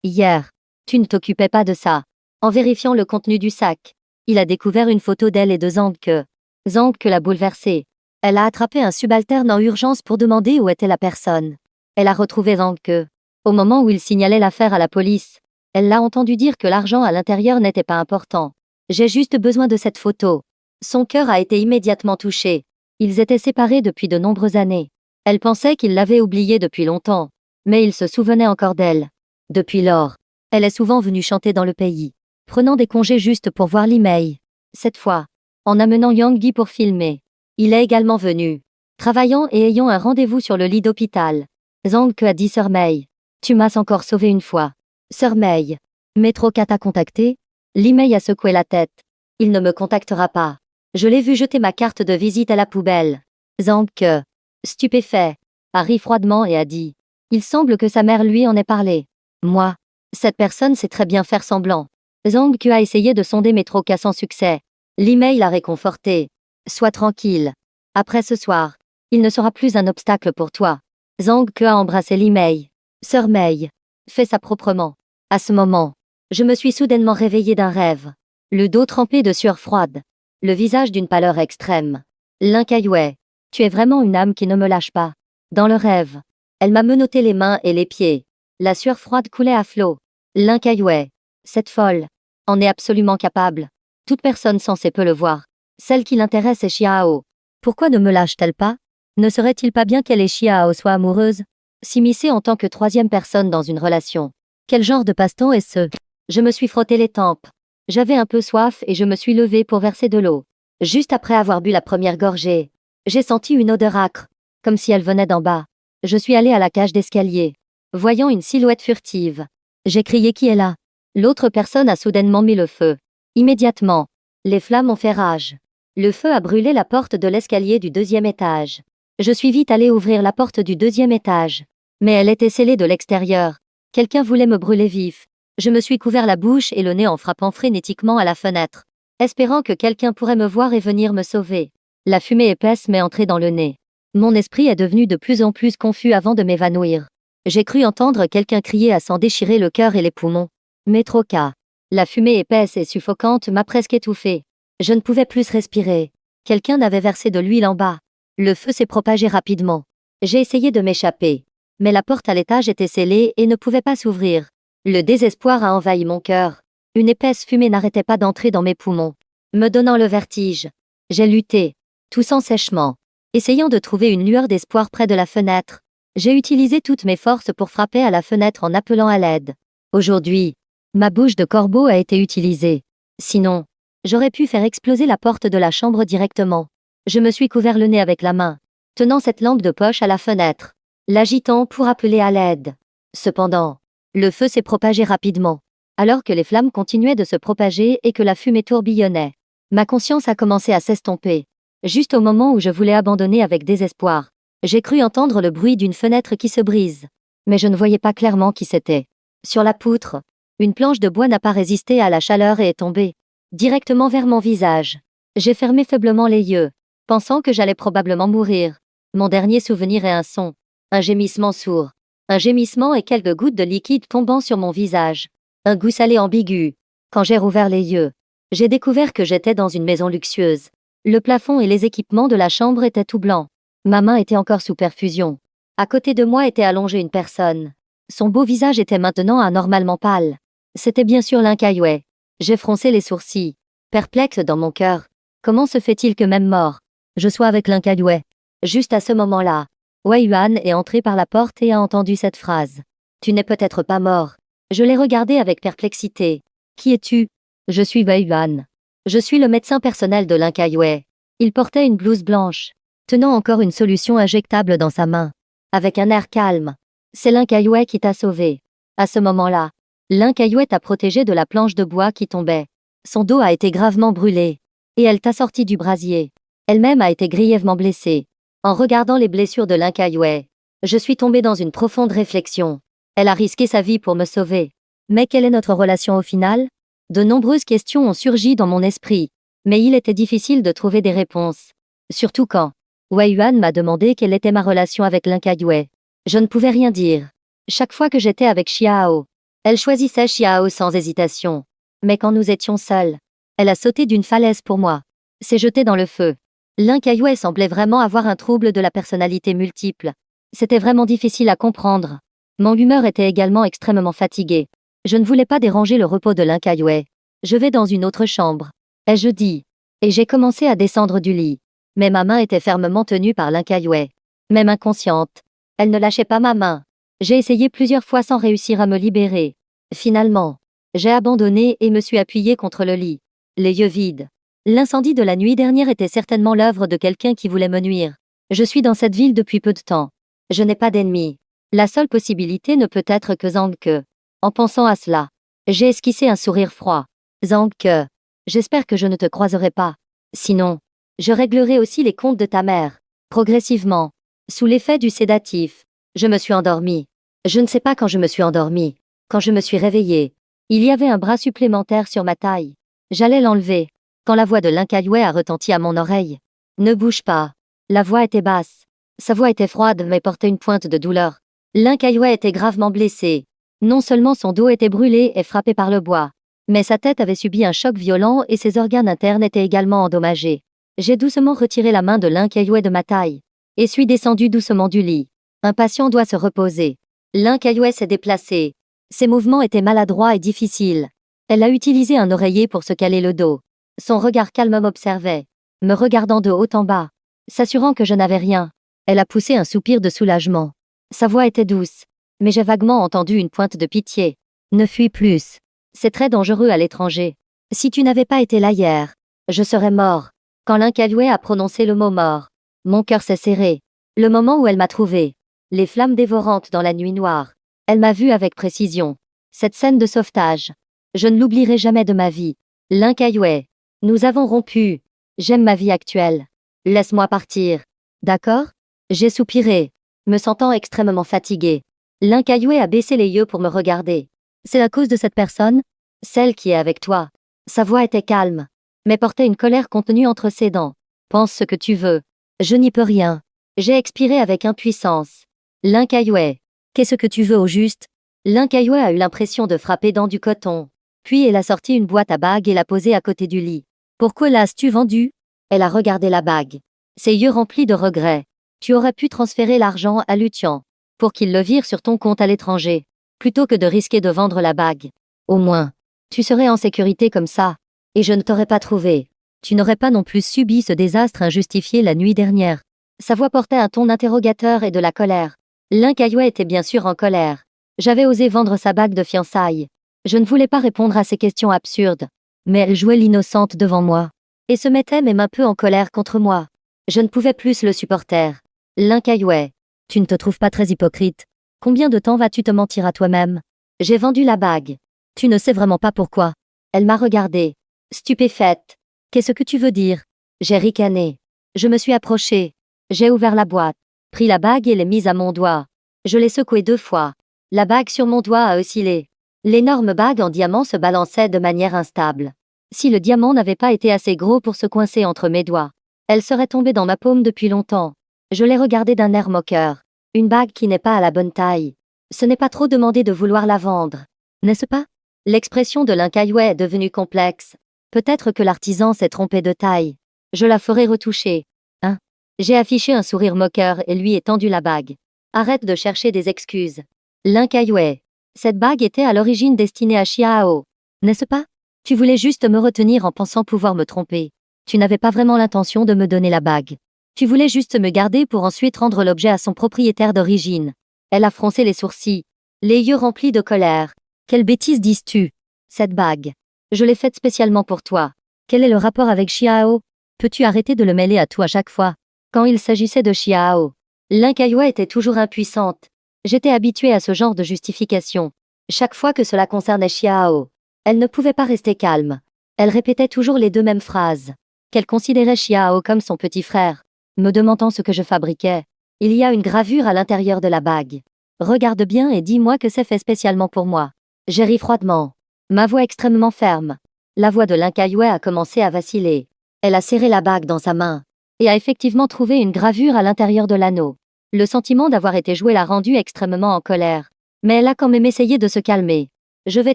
Hier. Tu ne t'occupais pas de ça. En vérifiant le contenu du sac, il a découvert une photo d'elle et de Zangke. Zangke l'a bouleversée. Elle a attrapé un subalterne en urgence pour demander où était la personne. Elle a retrouvé Zangke. Au moment où il signalait l'affaire à la police, elle l'a entendu dire que l'argent à l'intérieur n'était pas important. J'ai juste besoin de cette photo. Son cœur a été immédiatement touché. Ils étaient séparés depuis de nombreuses années. Elle pensait qu'il l'avait oubliée depuis longtemps, mais il se souvenait encore d'elle. Depuis lors, elle est souvent venue chanter dans le pays, prenant des congés juste pour voir l'email. Cette fois, en amenant Yang Gi pour filmer. Il est également venu, travaillant et ayant un rendez-vous sur le lit d'hôpital. Zangke a dit Sœur Mei. Tu m'as encore sauvé une fois. Sœur Mei. Metroka t'a contacté? L'email a secoué la tête. Il ne me contactera pas. Je l'ai vu jeter ma carte de visite à la poubelle. Zangke, stupéfait, a ri froidement et a dit. Il semble que sa mère lui en ait parlé. Moi. Cette personne sait très bien faire semblant. Zangke a essayé de sonder Metroka sans succès. L'email l'a réconforté. Sois tranquille. Après ce soir, il ne sera plus un obstacle pour toi. Zangke a embrassé l'email. Sœur Mei. Fais ça proprement. À ce moment, je me suis soudainement réveillée d'un rêve. Le dos trempé de sueur froide. Le visage d'une pâleur extrême. Linkayue. Tu es vraiment une âme qui ne me lâche pas. Dans le rêve, elle m'a menotté les mains et les pieds. La sueur froide coulait à flot. Linkayue. Cette folle en est absolument capable. Toute personne censée peut le voir. Celle qui l'intéresse est Xiao. Pourquoi ne me lâche-t-elle pas? Ne serait-il pas bien qu'elle et Xiao soient amoureuses? S'immiscer en tant que troisième personne dans une relation. Quel genre de passe-temps est-ce? Je me suis frotté les tempes. J'avais un peu soif et je me suis levée pour verser de l'eau. Juste après avoir bu la première gorgée, j'ai senti une odeur âcre, comme si elle venait d'en bas. Je suis allée à la cage d'escalier, voyant une silhouette furtive. J'ai crié qui est là? L'autre personne a soudainement mis le feu. Immédiatement, les flammes ont fait rage. Le feu a brûlé la porte de l'escalier du deuxième étage. Je suis vite allée ouvrir la porte du deuxième étage. Mais elle était scellée de l'extérieur. Quelqu'un voulait me brûler vif. Je me suis couvert la bouche et le nez en frappant frénétiquement à la fenêtre, espérant que quelqu'un pourrait me voir et venir me sauver. La fumée épaisse m'est entrée dans le nez. Mon esprit est devenu de plus en plus confus avant de m'évanouir. J'ai cru entendre quelqu'un crier à s'en déchirer le cœur et les poumons. Metroka. La fumée épaisse et suffocante m'a presque étouffée. Je ne pouvais plus respirer. Quelqu'un avait versé de l'huile en bas. Le feu s'est propagé rapidement. J'ai essayé de m'échapper. Mais la porte à l'étage était scellée et ne pouvait pas s'ouvrir. Le désespoir a envahi mon cœur. Une épaisse fumée n'arrêtait pas d'entrer dans mes poumons, me donnant le vertige. J'ai lutté, toussant sèchement, essayant de trouver une lueur d'espoir près de la fenêtre. J'ai utilisé toutes mes forces pour frapper à la fenêtre en appelant à l'aide. Aujourd'hui, ma bouche de corbeau a été utilisée. Sinon, j'aurais pu faire exploser la porte de la chambre directement. Je me suis couvert le nez avec la main, tenant cette lampe de poche à la fenêtre, l'agitant pour appeler à l'aide. Cependant, le feu s'est propagé rapidement. Alors que les flammes continuaient de se propager et que la fumée tourbillonnait, ma conscience a commencé à s'estomper. Juste au moment où je voulais abandonner avec désespoir, j'ai cru entendre le bruit d'une fenêtre qui se brise. Mais je ne voyais pas clairement qui c'était. Sur la poutre, une planche de bois n'a pas résisté à la chaleur et est tombée directement vers mon visage. J'ai fermé faiblement les yeux, pensant que j'allais probablement mourir. Mon dernier souvenir est un son, un gémissement sourd. Un gémissement et quelques gouttes de liquide tombant sur mon visage. Un goût salé ambigu. Quand j'ai rouvert les yeux, j'ai découvert que j'étais dans une maison luxueuse. Le plafond et les équipements de la chambre étaient tout blancs. Ma main était encore sous perfusion. À côté de moi était allongée une personne. Son beau visage était maintenant anormalement pâle. C'était bien sûr Linkayue. J'ai froncé les sourcils, perplexe dans mon cœur. Comment se fait-il que même mort, je sois avec Linkayue? Juste à ce moment-là, Wei Yuan est entré par la porte et a entendu cette phrase. Tu n'es peut-être pas mort. Je l'ai regardé avec perplexité. Qui es-tu? Je suis Wei Yuan. Je suis le médecin personnel de Linkayue. Il portait une blouse blanche, tenant encore une solution injectable dans sa main. Avec un air calme. C'est Linkayue qui t'a sauvé. À ce moment-là, Linkayue t'a protégé de la planche de bois qui tombait. Son dos a été gravement brûlé. Et elle t'a sorti du brasier. Elle-même a été grièvement blessée. En regardant les blessures de Linkayue, je suis tombée dans une profonde réflexion. Elle a risqué sa vie pour me sauver. Mais quelle est notre relation au final? De nombreuses questions ont surgi dans mon esprit, mais il était difficile de trouver des réponses. Surtout quand Wei Yuan m'a demandé quelle était ma relation avec Linkayue. Je ne pouvais rien dire. Chaque fois que j'étais avec Xiao, Elle choisissait Xiao sans hésitation. Mais quand nous étions seuls, elle a sauté d'une falaise pour moi. S'est jetée dans le feu. Lin Kayue semblait vraiment avoir un trouble de la personnalité multiple. C'était vraiment difficile à comprendre. Mon humeur était également extrêmement fatiguée. Je ne voulais pas déranger le repos de Lin Kayue. Je vais dans une autre chambre. Ai-je dit. Et j'ai commencé à descendre du lit. Mais ma main était fermement tenue par Lin Kayue. Même inconsciente. Elle ne lâchait pas ma main. J'ai essayé plusieurs fois sans réussir à me libérer. Finalement, j'ai abandonné et me suis appuyée contre le lit. Les yeux vides. L'incendie de la nuit dernière était certainement l'œuvre de quelqu'un qui voulait me nuire. Je suis dans cette ville depuis peu de temps. Je n'ai pas d'ennemis. La seule possibilité ne peut être que Zhang Ke. En pensant à cela, j'ai esquissé un sourire froid. Zhang Ke, j'espère que je ne te croiserai pas. Sinon, je réglerai aussi les comptes de ta mère. Progressivement, sous l'effet du sédatif, je me suis endormie. Je ne sais pas quand je me suis endormie. Quand je me suis réveillée, il y avait un bras supplémentaire sur ma taille. J'allais l'enlever, quand la voix de Lin Kayue a retenti à mon oreille. Ne bouge pas. La voix était basse. Sa voix était froide mais portait une pointe de douleur. Lin Kayue était gravement blessé. Non seulement son dos était brûlé et frappé par le bois, mais sa tête avait subi un choc violent et ses organes internes étaient également endommagés. J'ai doucement retiré la main de Lin Kayue de ma taille et suis descendu doucement du lit. Un patient doit se reposer. Lin Kayue s'est déplacé. Ses mouvements étaient maladroits et difficiles. Elle a utilisé un oreiller pour se caler le dos. Son regard calme m'observait, me regardant de haut en bas, s'assurant que je n'avais rien. Elle a poussé un soupir de soulagement. Sa voix était douce, mais j'ai vaguement entendu une pointe de pitié. Ne fuis plus. C'est très dangereux à l'étranger. Si tu n'avais pas été là hier, je serais mort. Quand Lin Kayue a prononcé le mot mort, mon cœur s'est serré. Le moment où elle m'a trouvé, les flammes dévorantes dans la nuit noire. Elle m'a vu avec précision. Cette scène de sauvetage, je ne l'oublierai jamais de ma vie. Lin Kayue, nous avons rompu. J'aime ma vie actuelle. Laisse-moi partir. D'accord? J'ai soupiré, me sentant extrêmement fatiguée. Lin Kayue a baissé les yeux pour me regarder. C'est à cause de cette personne? Celle qui est avec toi. Sa voix était calme, mais portait une colère contenue entre ses dents. Pense ce que tu veux. Je n'y peux rien. J'ai expiré avec impuissance. Lin Kayue, qu'est-ce que tu veux au juste? Lin Kayue a eu l'impression de frapper dans du coton. Puis elle a sorti une boîte à bagues et l'a posée à côté du lit. Pourquoi l'as-tu vendue? Elle a regardé la bague. Ses yeux remplis de regrets. Tu aurais pu transférer l'argent à Lutian, pour qu'il le vire sur ton compte à l'étranger, plutôt que de risquer de vendre la bague. Au moins, tu serais en sécurité comme ça. Et je ne t'aurais pas trouvé. Tu n'aurais pas non plus subi ce désastre injustifié la nuit dernière. Sa voix portait un ton d'interrogateur et de la colère. Lin Kayue était bien sûr en colère. J'avais osé vendre sa bague de fiançailles. Je ne voulais pas répondre à ces questions absurdes. Mais elle jouait l'innocente devant moi. Et se mettait même un peu en colère contre moi. Je ne pouvais plus le supporter. Lin Kayue, tu ne te trouves pas très hypocrite? Combien de temps vas-tu te mentir à toi-même? J'ai vendu la bague. Tu ne sais vraiment pas pourquoi. Elle m'a regardée, stupéfaite. Qu'est-ce que tu veux dire? J'ai ricané. Je me suis approchée. J'ai ouvert la boîte, pris la bague et l'ai mise à mon doigt. Je l'ai secouée 2 fois. La bague sur mon doigt a oscillé. L'énorme bague en diamant se balançait de manière instable. Si le diamant n'avait pas été assez gros pour se coincer entre mes doigts, elle serait tombée dans ma paume depuis longtemps. Je l'ai regardée d'un air moqueur. Une bague qui n'est pas à la bonne taille. Ce n'est pas trop demandé de vouloir la vendre, n'est-ce pas? L'expression de Lin Kayue est devenue complexe. Peut-être que l'artisan s'est trompé de taille. Je la ferai retoucher. Hein? J'ai affiché un sourire moqueur et lui ai tendu la bague. Arrête de chercher des excuses. Lin Kayue, cette bague était à l'origine destinée à Xiao, n'est-ce pas? Tu voulais juste me retenir en pensant pouvoir me tromper. Tu n'avais pas vraiment l'intention de me donner la bague. Tu voulais juste me garder pour ensuite rendre l'objet à son propriétaire d'origine. Elle a froncé les sourcils, les yeux remplis de colère. Quelle bêtise dis-tu? Cette bague. Je l'ai faite spécialement pour toi. Quel est le rapport avec Xiao? Peux-tu arrêter de le mêler à tout à chaque fois? Quand il s'agissait de Xiao, Lin Kayue était toujours impuissante. J'étais habituée à ce genre de justification. Chaque fois que cela concernait Xiao, elle ne pouvait pas rester calme. Elle répétait toujours les 2 mêmes phrases. Qu'elle considérait Xiao comme son petit frère, me demandant ce que je fabriquais. Il y a une gravure à l'intérieur de la bague. Regarde bien et dis-moi que c'est fait spécialement pour moi. J'ai ri froidement. Ma voix extrêmement ferme. La voix de Lin Kayue a commencé à vaciller. Elle a serré la bague dans sa main et a effectivement trouvé une gravure à l'intérieur de l'anneau. Le sentiment d'avoir été joué l'a rendue extrêmement en colère. Mais elle a quand même essayé de se calmer. Je vais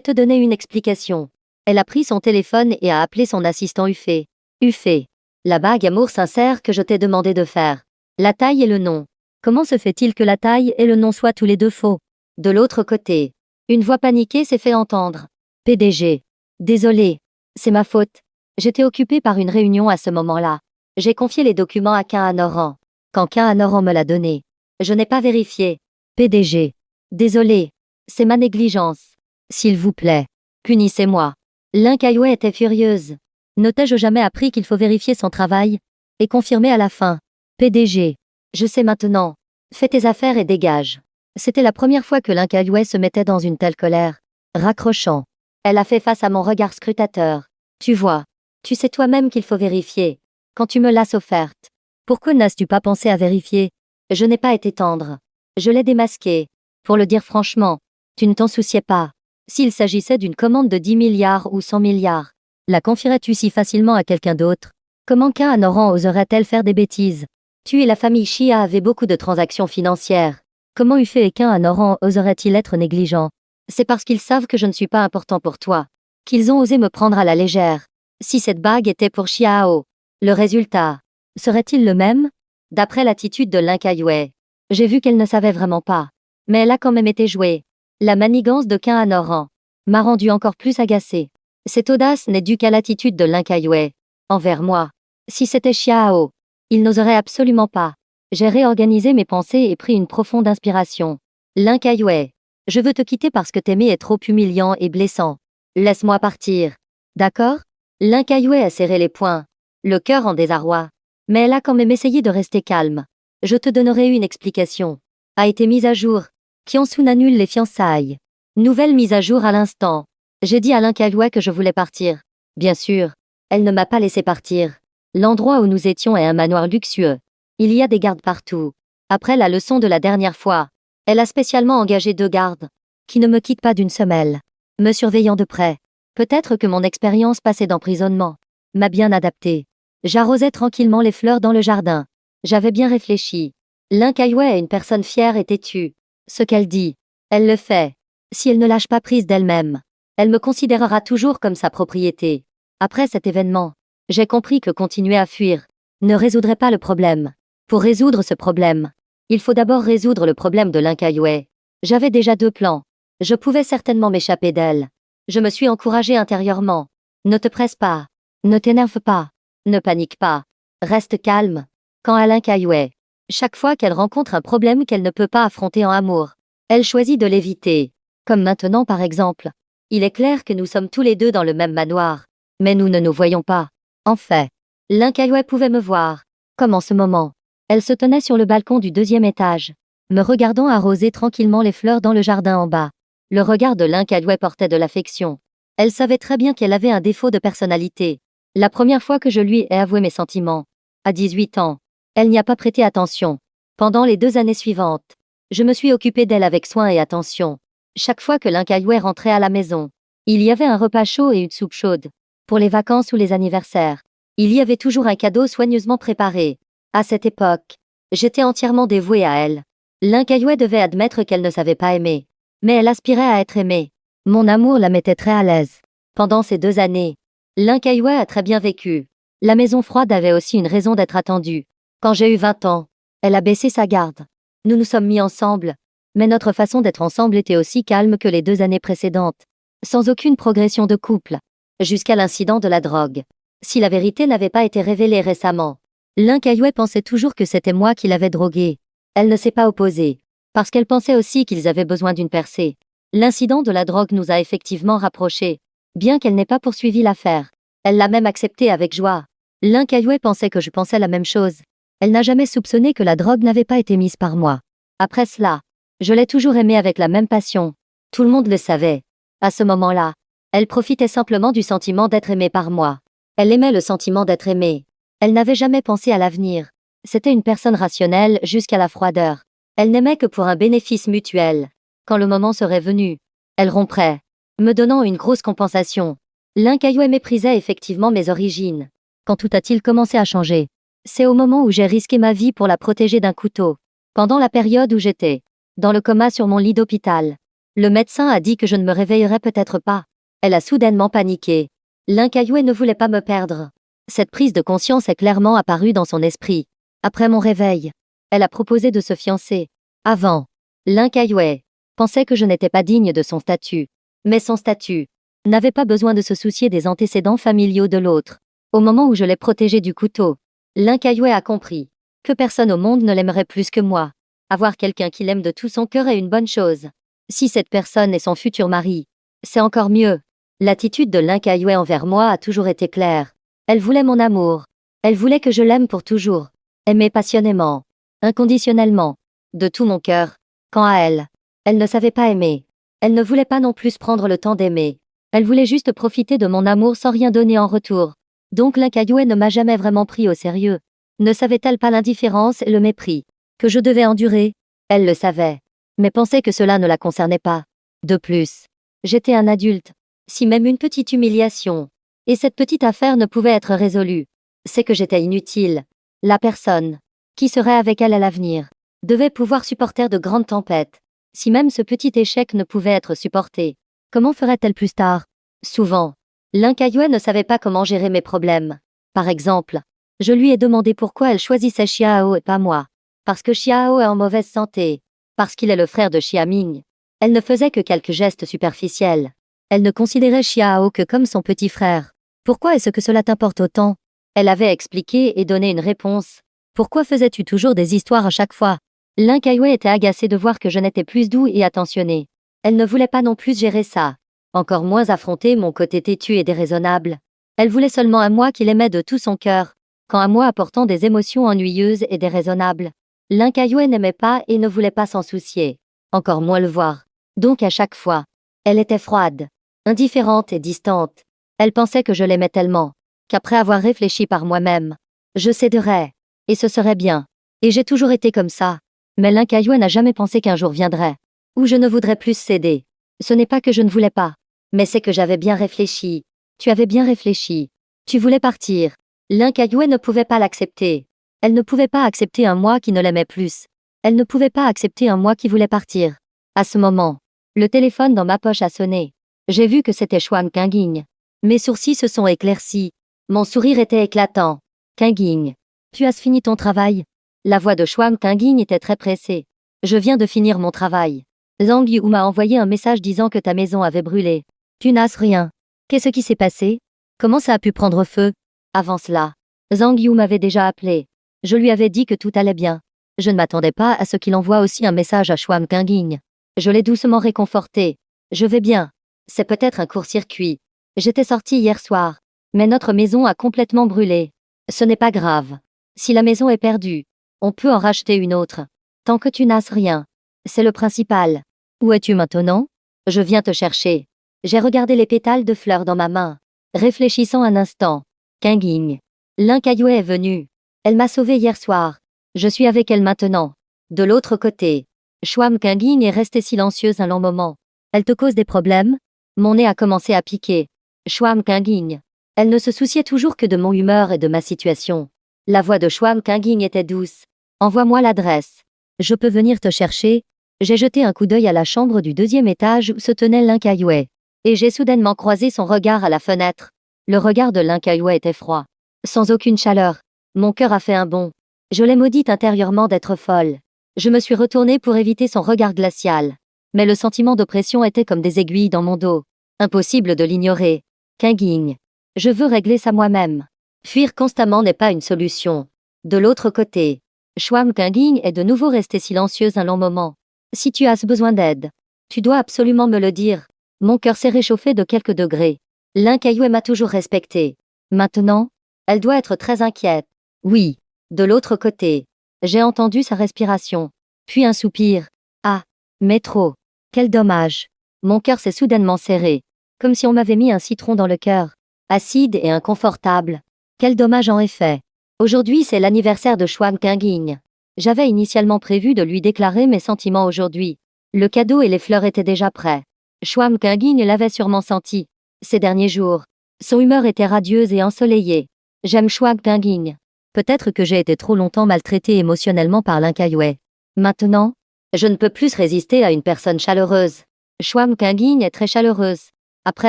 te donner une explication. Elle a pris son téléphone et a appelé son assistant Uffé. Uffé. La bague amour sincère que je t'ai demandé de faire. La taille et le nom. Comment se fait-il que la taille et le nom soient tous les deux faux? De l'autre côté, une voix paniquée s'est fait entendre. PDG. Désolé. C'est ma faute. J'étais occupée par une réunion à ce moment-là. J'ai confié les documents à Kain Anoran. Quand Kain Anoran me l'a donné, je n'ai pas vérifié. PDG. Désolé. C'est ma négligence. S'il vous plaît, punissez-moi. Linkayue était furieuse. N'ai-je jamais appris qu'il faut vérifier son travail et confirmer à la fin? PDG. Je sais maintenant. Fais tes affaires et dégage. C'était la première fois que Linkayue se mettait dans une telle colère. Raccrochant. Elle a fait face à mon regard scrutateur. Tu vois. Tu sais toi-même qu'il faut vérifier. Quand tu me l'as offerte. Pourquoi n'as-tu pas pensé à vérifier? Je n'ai pas été tendre. Je l'ai démasqué. Pour le dire franchement, tu ne t'en souciais pas. S'il s'agissait d'une commande de 10 milliards ou 100 milliards, la confierais-tu si facilement à quelqu'un d'autre? Comment Kain Anoran oserait-elle faire des bêtises? Tu et la famille Chia avaient beaucoup de transactions financières. Comment Uffé et Kain Anoran oseraient-ils être négligents? C'est parce qu'ils savent que je ne suis pas important pour toi, qu'ils ont osé me prendre à la légère. Si cette bague était pour Chiao, le résultat serait-il le même? D'après l'attitude de Linkayue, j'ai vu qu'elle ne savait vraiment pas. Mais elle a quand même été jouée. La manigance de Kain Anoran m'a rendu encore plus agacée. Cette audace n'est due qu'à l'attitude de Linkayue envers moi. Si c'était Chiao, il n'oserait absolument pas. J'ai réorganisé mes pensées et pris une profonde inspiration. Linkayue, je veux te quitter parce que t'aimer est trop humiliant et blessant. Laisse-moi partir. D'accord? Linkayue a serré les poings, le cœur en désarroi. Mais elle a quand même essayé de rester calme. Je te donnerai une explication. A été mise à jour. Kyonsun annule les fiançailles. Nouvelle mise à jour à l'instant. J'ai dit à Linkayue que je voulais partir. Bien sûr, elle ne m'a pas laissé partir. L'endroit où nous étions est un manoir luxueux. Il y a des gardes partout. Après la leçon de la dernière fois, elle a spécialement engagé 2 gardes, qui ne me quittent pas d'une semelle, me surveillant de près. Peut-être que mon expérience passée d'emprisonnement m'a bien adapté. J'arrosais tranquillement les fleurs dans le jardin. J'avais bien réfléchi. Linkayue est une personne fière et têtue. Ce qu'elle dit, elle le fait. Si elle ne lâche pas prise d'elle-même, elle me considérera toujours comme sa propriété. Après cet événement, j'ai compris que continuer à fuir ne résoudrait pas le problème. Pour résoudre ce problème, il faut d'abord résoudre le problème de Linkayue. J'avais déjà 2 plans. Je pouvais certainement m'échapper d'elle. Je me suis encouragée intérieurement. Ne te presse pas. Ne t'énerve pas. Ne panique pas. Reste calme. Quand à Linkayue, chaque fois qu'elle rencontre un problème qu'elle ne peut pas affronter en amour, elle choisit de l'éviter. Comme maintenant par exemple. Il est clair que nous sommes tous les deux dans le même manoir. Mais nous ne nous voyons pas. En fait, Linkayue pouvait me voir. Comme en ce moment. Elle se tenait sur le balcon du 2e étage, me regardant arroser tranquillement les fleurs dans le jardin en bas. Le regard de Linkayue portait de l'affection. Elle savait très bien qu'elle avait un défaut de personnalité. La première fois que je lui ai avoué mes sentiments, à 18 ans, elle n'y a pas prêté attention. Pendant les 2 années suivantes, je me suis occupée d'elle avec soin et attention. Chaque fois que Linkayue rentrait à la maison, il y avait un repas chaud et une soupe chaude. Pour les vacances ou les anniversaires, il y avait toujours un cadeau soigneusement préparé. À cette époque, j'étais entièrement dévouée à elle. Linkayue devait admettre qu'elle ne savait pas aimer, mais elle aspirait à être aimée. Mon amour la mettait très à l'aise. Pendant ces 2 années, Linkayue a très bien vécu. La maison froide avait aussi une raison d'être attendue. Quand j'ai eu 20 ans, elle a baissé sa garde. Nous nous sommes mis ensemble, mais notre façon d'être ensemble était aussi calme que les 2 années précédentes, sans aucune progression de couple, jusqu'à l'incident de la drogue. Si la vérité n'avait pas été révélée récemment, Linkayue pensait toujours que c'était moi qui l'avais droguée. Elle ne s'est pas opposée, parce qu'elle pensait aussi qu'ils avaient besoin d'une percée. L'incident de la drogue nous a effectivement rapprochés, bien qu'elle n'ait pas poursuivi l'affaire. Elle l'a même accepté avec joie. Linkayue pensait que je pensais la même chose. Elle n'a jamais soupçonné que la drogue n'avait pas été mise par moi. Après cela, je l'ai toujours aimée avec la même passion. Tout le monde le savait. À ce moment-là, elle profitait simplement du sentiment d'être aimée par moi. Elle aimait le sentiment d'être aimée. Elle n'avait jamais pensé à l'avenir. C'était une personne rationnelle jusqu'à la froideur. Elle n'aimait que pour un bénéfice mutuel. Quand le moment serait venu, elle romprait, me donnant une grosse compensation. Linkayue méprisait effectivement mes origines. Quand tout a-t-il commencé à changer? C'est au moment où j'ai risqué ma vie pour la protéger d'un couteau. Pendant la période où j'étais dans le coma sur mon lit d'hôpital. Le médecin a dit que je ne me réveillerais peut-être pas. Elle a soudainement paniqué. Linkayue ne voulait pas me perdre. Cette prise de conscience est clairement apparue dans son esprit. Après mon réveil, elle a proposé de se fiancer. Avant, Linkayue pensait que je n'étais pas digne de son statut. Mais son statut n'avait pas besoin de se soucier des antécédents familiaux de l'autre. Au moment où je l'ai protégé du couteau, Linkayue a compris que personne au monde ne l'aimerait plus que moi. Avoir quelqu'un qui l'aime de tout son cœur est une bonne chose. Si cette personne est son futur mari, c'est encore mieux. L'attitude de Linkayue envers moi a toujours été claire. Elle voulait mon amour. Elle voulait que je l'aime pour toujours. Aimer passionnément, inconditionnellement, de tout mon cœur. Quant à elle, elle ne savait pas aimer. Elle ne voulait pas non plus prendre le temps d'aimer. Elle voulait juste profiter de mon amour sans rien donner en retour. Donc Linkayue ne m'a jamais vraiment pris au sérieux. Ne savait-elle pas l'indifférence et le mépris que je devais endurer? Elle le savait, mais pensait que cela ne la concernait pas. De plus, j'étais un adulte. Si même une petite humiliation, et cette petite affaire ne pouvait être résolue, c'est que j'étais inutile. La personne qui serait avec elle à l'avenir devait pouvoir supporter de grandes tempêtes. Si même ce petit échec ne pouvait être supporté, comment ferait-elle plus tard? Souvent, Linkayue ne savait pas comment gérer mes problèmes. Par exemple, je lui ai demandé pourquoi elle choisissait Xiao et pas moi. Parce que Xiao est en mauvaise santé. Parce qu'il est le frère de Xiaming. Elle ne faisait que quelques gestes superficiels. Elle ne considérait Xiao que comme son petit frère. Pourquoi est-ce que cela t'importe autant? Elle avait expliqué et donné une réponse. Pourquoi faisais-tu toujours des histoires à chaque fois? Linkayue était agacée de voir que je n'étais plus doux et attentionné. Elle ne voulait pas non plus gérer ça. Encore moins affronter mon côté têtu et déraisonnable. Elle voulait seulement à moi qui l'aimait de tout son cœur, quand à moi apportant des émotions ennuyeuses et déraisonnables. Linkayue n'aimait pas et ne voulait pas s'en soucier. Encore moins le voir. Donc à chaque fois, elle était froide, indifférente et distante. Elle pensait que je l'aimais tellement, qu'après avoir réfléchi par moi-même, je céderais, et ce serait bien. Et j'ai toujours été comme ça. Mais Linkayue n'a jamais pensé qu'un jour viendrait, où je ne voudrais plus céder. Ce n'est pas que je ne voulais pas, mais c'est que j'avais bien réfléchi. Tu avais bien réfléchi. Tu voulais partir. Linkayue ne pouvait pas l'accepter. Elle ne pouvait pas accepter un moi qui ne l'aimait plus. Elle ne pouvait pas accepter un moi qui voulait partir. À ce moment, le téléphone dans ma poche a sonné. J'ai vu que c'était Xuan Qinging. Mes sourcils se sont éclaircis. Mon sourire était éclatant. Qinging, tu as fini ton travail? La voix de Xuan Qinging était très pressée. Je viens de finir mon travail. Zhang Yu m'a envoyé un message disant que ta maison avait brûlé. Tu n'as rien. Qu'est-ce qui s'est passé? Comment ça a pu prendre feu? Avant cela, Zhang Yu m'avait déjà appelé. Je lui avais dit que tout allait bien. Je ne m'attendais pas à ce qu'il envoie aussi un message à Xuan Qinging. Je l'ai doucement réconforté. Je vais bien. C'est peut-être un court-circuit. J'étais sortie hier soir. Mais notre maison a complètement brûlé. Ce n'est pas grave. Si la maison est perdue, on peut en racheter une autre. Tant que tu n'as rien. C'est le principal. Où es-tu maintenant? Je viens te chercher. J'ai regardé les pétales de fleurs dans ma main, réfléchissant un instant. Qinging. Linkayue est venue. Elle m'a sauvée hier soir. Je suis avec elle maintenant. De l'autre côté, Xuan Qinging est restée silencieuse un long moment. Elle te cause des problèmes? Mon nez a commencé à piquer. Xuan Qinging. Elle ne se souciait toujours que de mon humeur et de ma situation. La voix de Xuan Qinging était douce. Envoie-moi l'adresse. Je peux venir te chercher? J'ai jeté un coup d'œil à la chambre du deuxième étage où se tenait Linkayue. Et j'ai soudainement croisé son regard à la fenêtre. Le regard de Linkayue était froid. Sans aucune chaleur. Mon cœur a fait un bond. Je l'ai maudite intérieurement d'être folle. Je me suis retournée pour éviter son regard glacial. Mais le sentiment d'oppression était comme des aiguilles dans mon dos. Impossible de l'ignorer. Qinging. Je veux régler ça moi-même. Fuir constamment n'est pas une solution. De l'autre côté, Xuan Qinging est de nouveau restée silencieuse un long moment. Si tu as besoin d'aide, tu dois absolument me le dire. Mon cœur s'est réchauffé de quelques degrés. Linkayue m'a toujours respectée. Maintenant, elle doit être très inquiète. Oui. De l'autre côté, j'ai entendu sa respiration. Puis un soupir. Ah, mais trop. Quel dommage. Mon cœur s'est soudainement serré. Comme si on m'avait mis un citron dans le cœur. Acide et inconfortable. Quel dommage en effet. Aujourd'hui c'est l'anniversaire de Xuan Qinging. J'avais initialement prévu de lui déclarer mes sentiments aujourd'hui. Le cadeau et les fleurs étaient déjà prêts. Xuan Qinging l'avait sûrement senti. Ces derniers jours, son humeur était radieuse et ensoleillée. J'aime Xuan Qinging. Peut-être que j'ai été trop longtemps maltraitée émotionnellement par Linkayue. Maintenant, je ne peux plus résister à une personne chaleureuse. Chouam Kinguigne est très chaleureuse. Après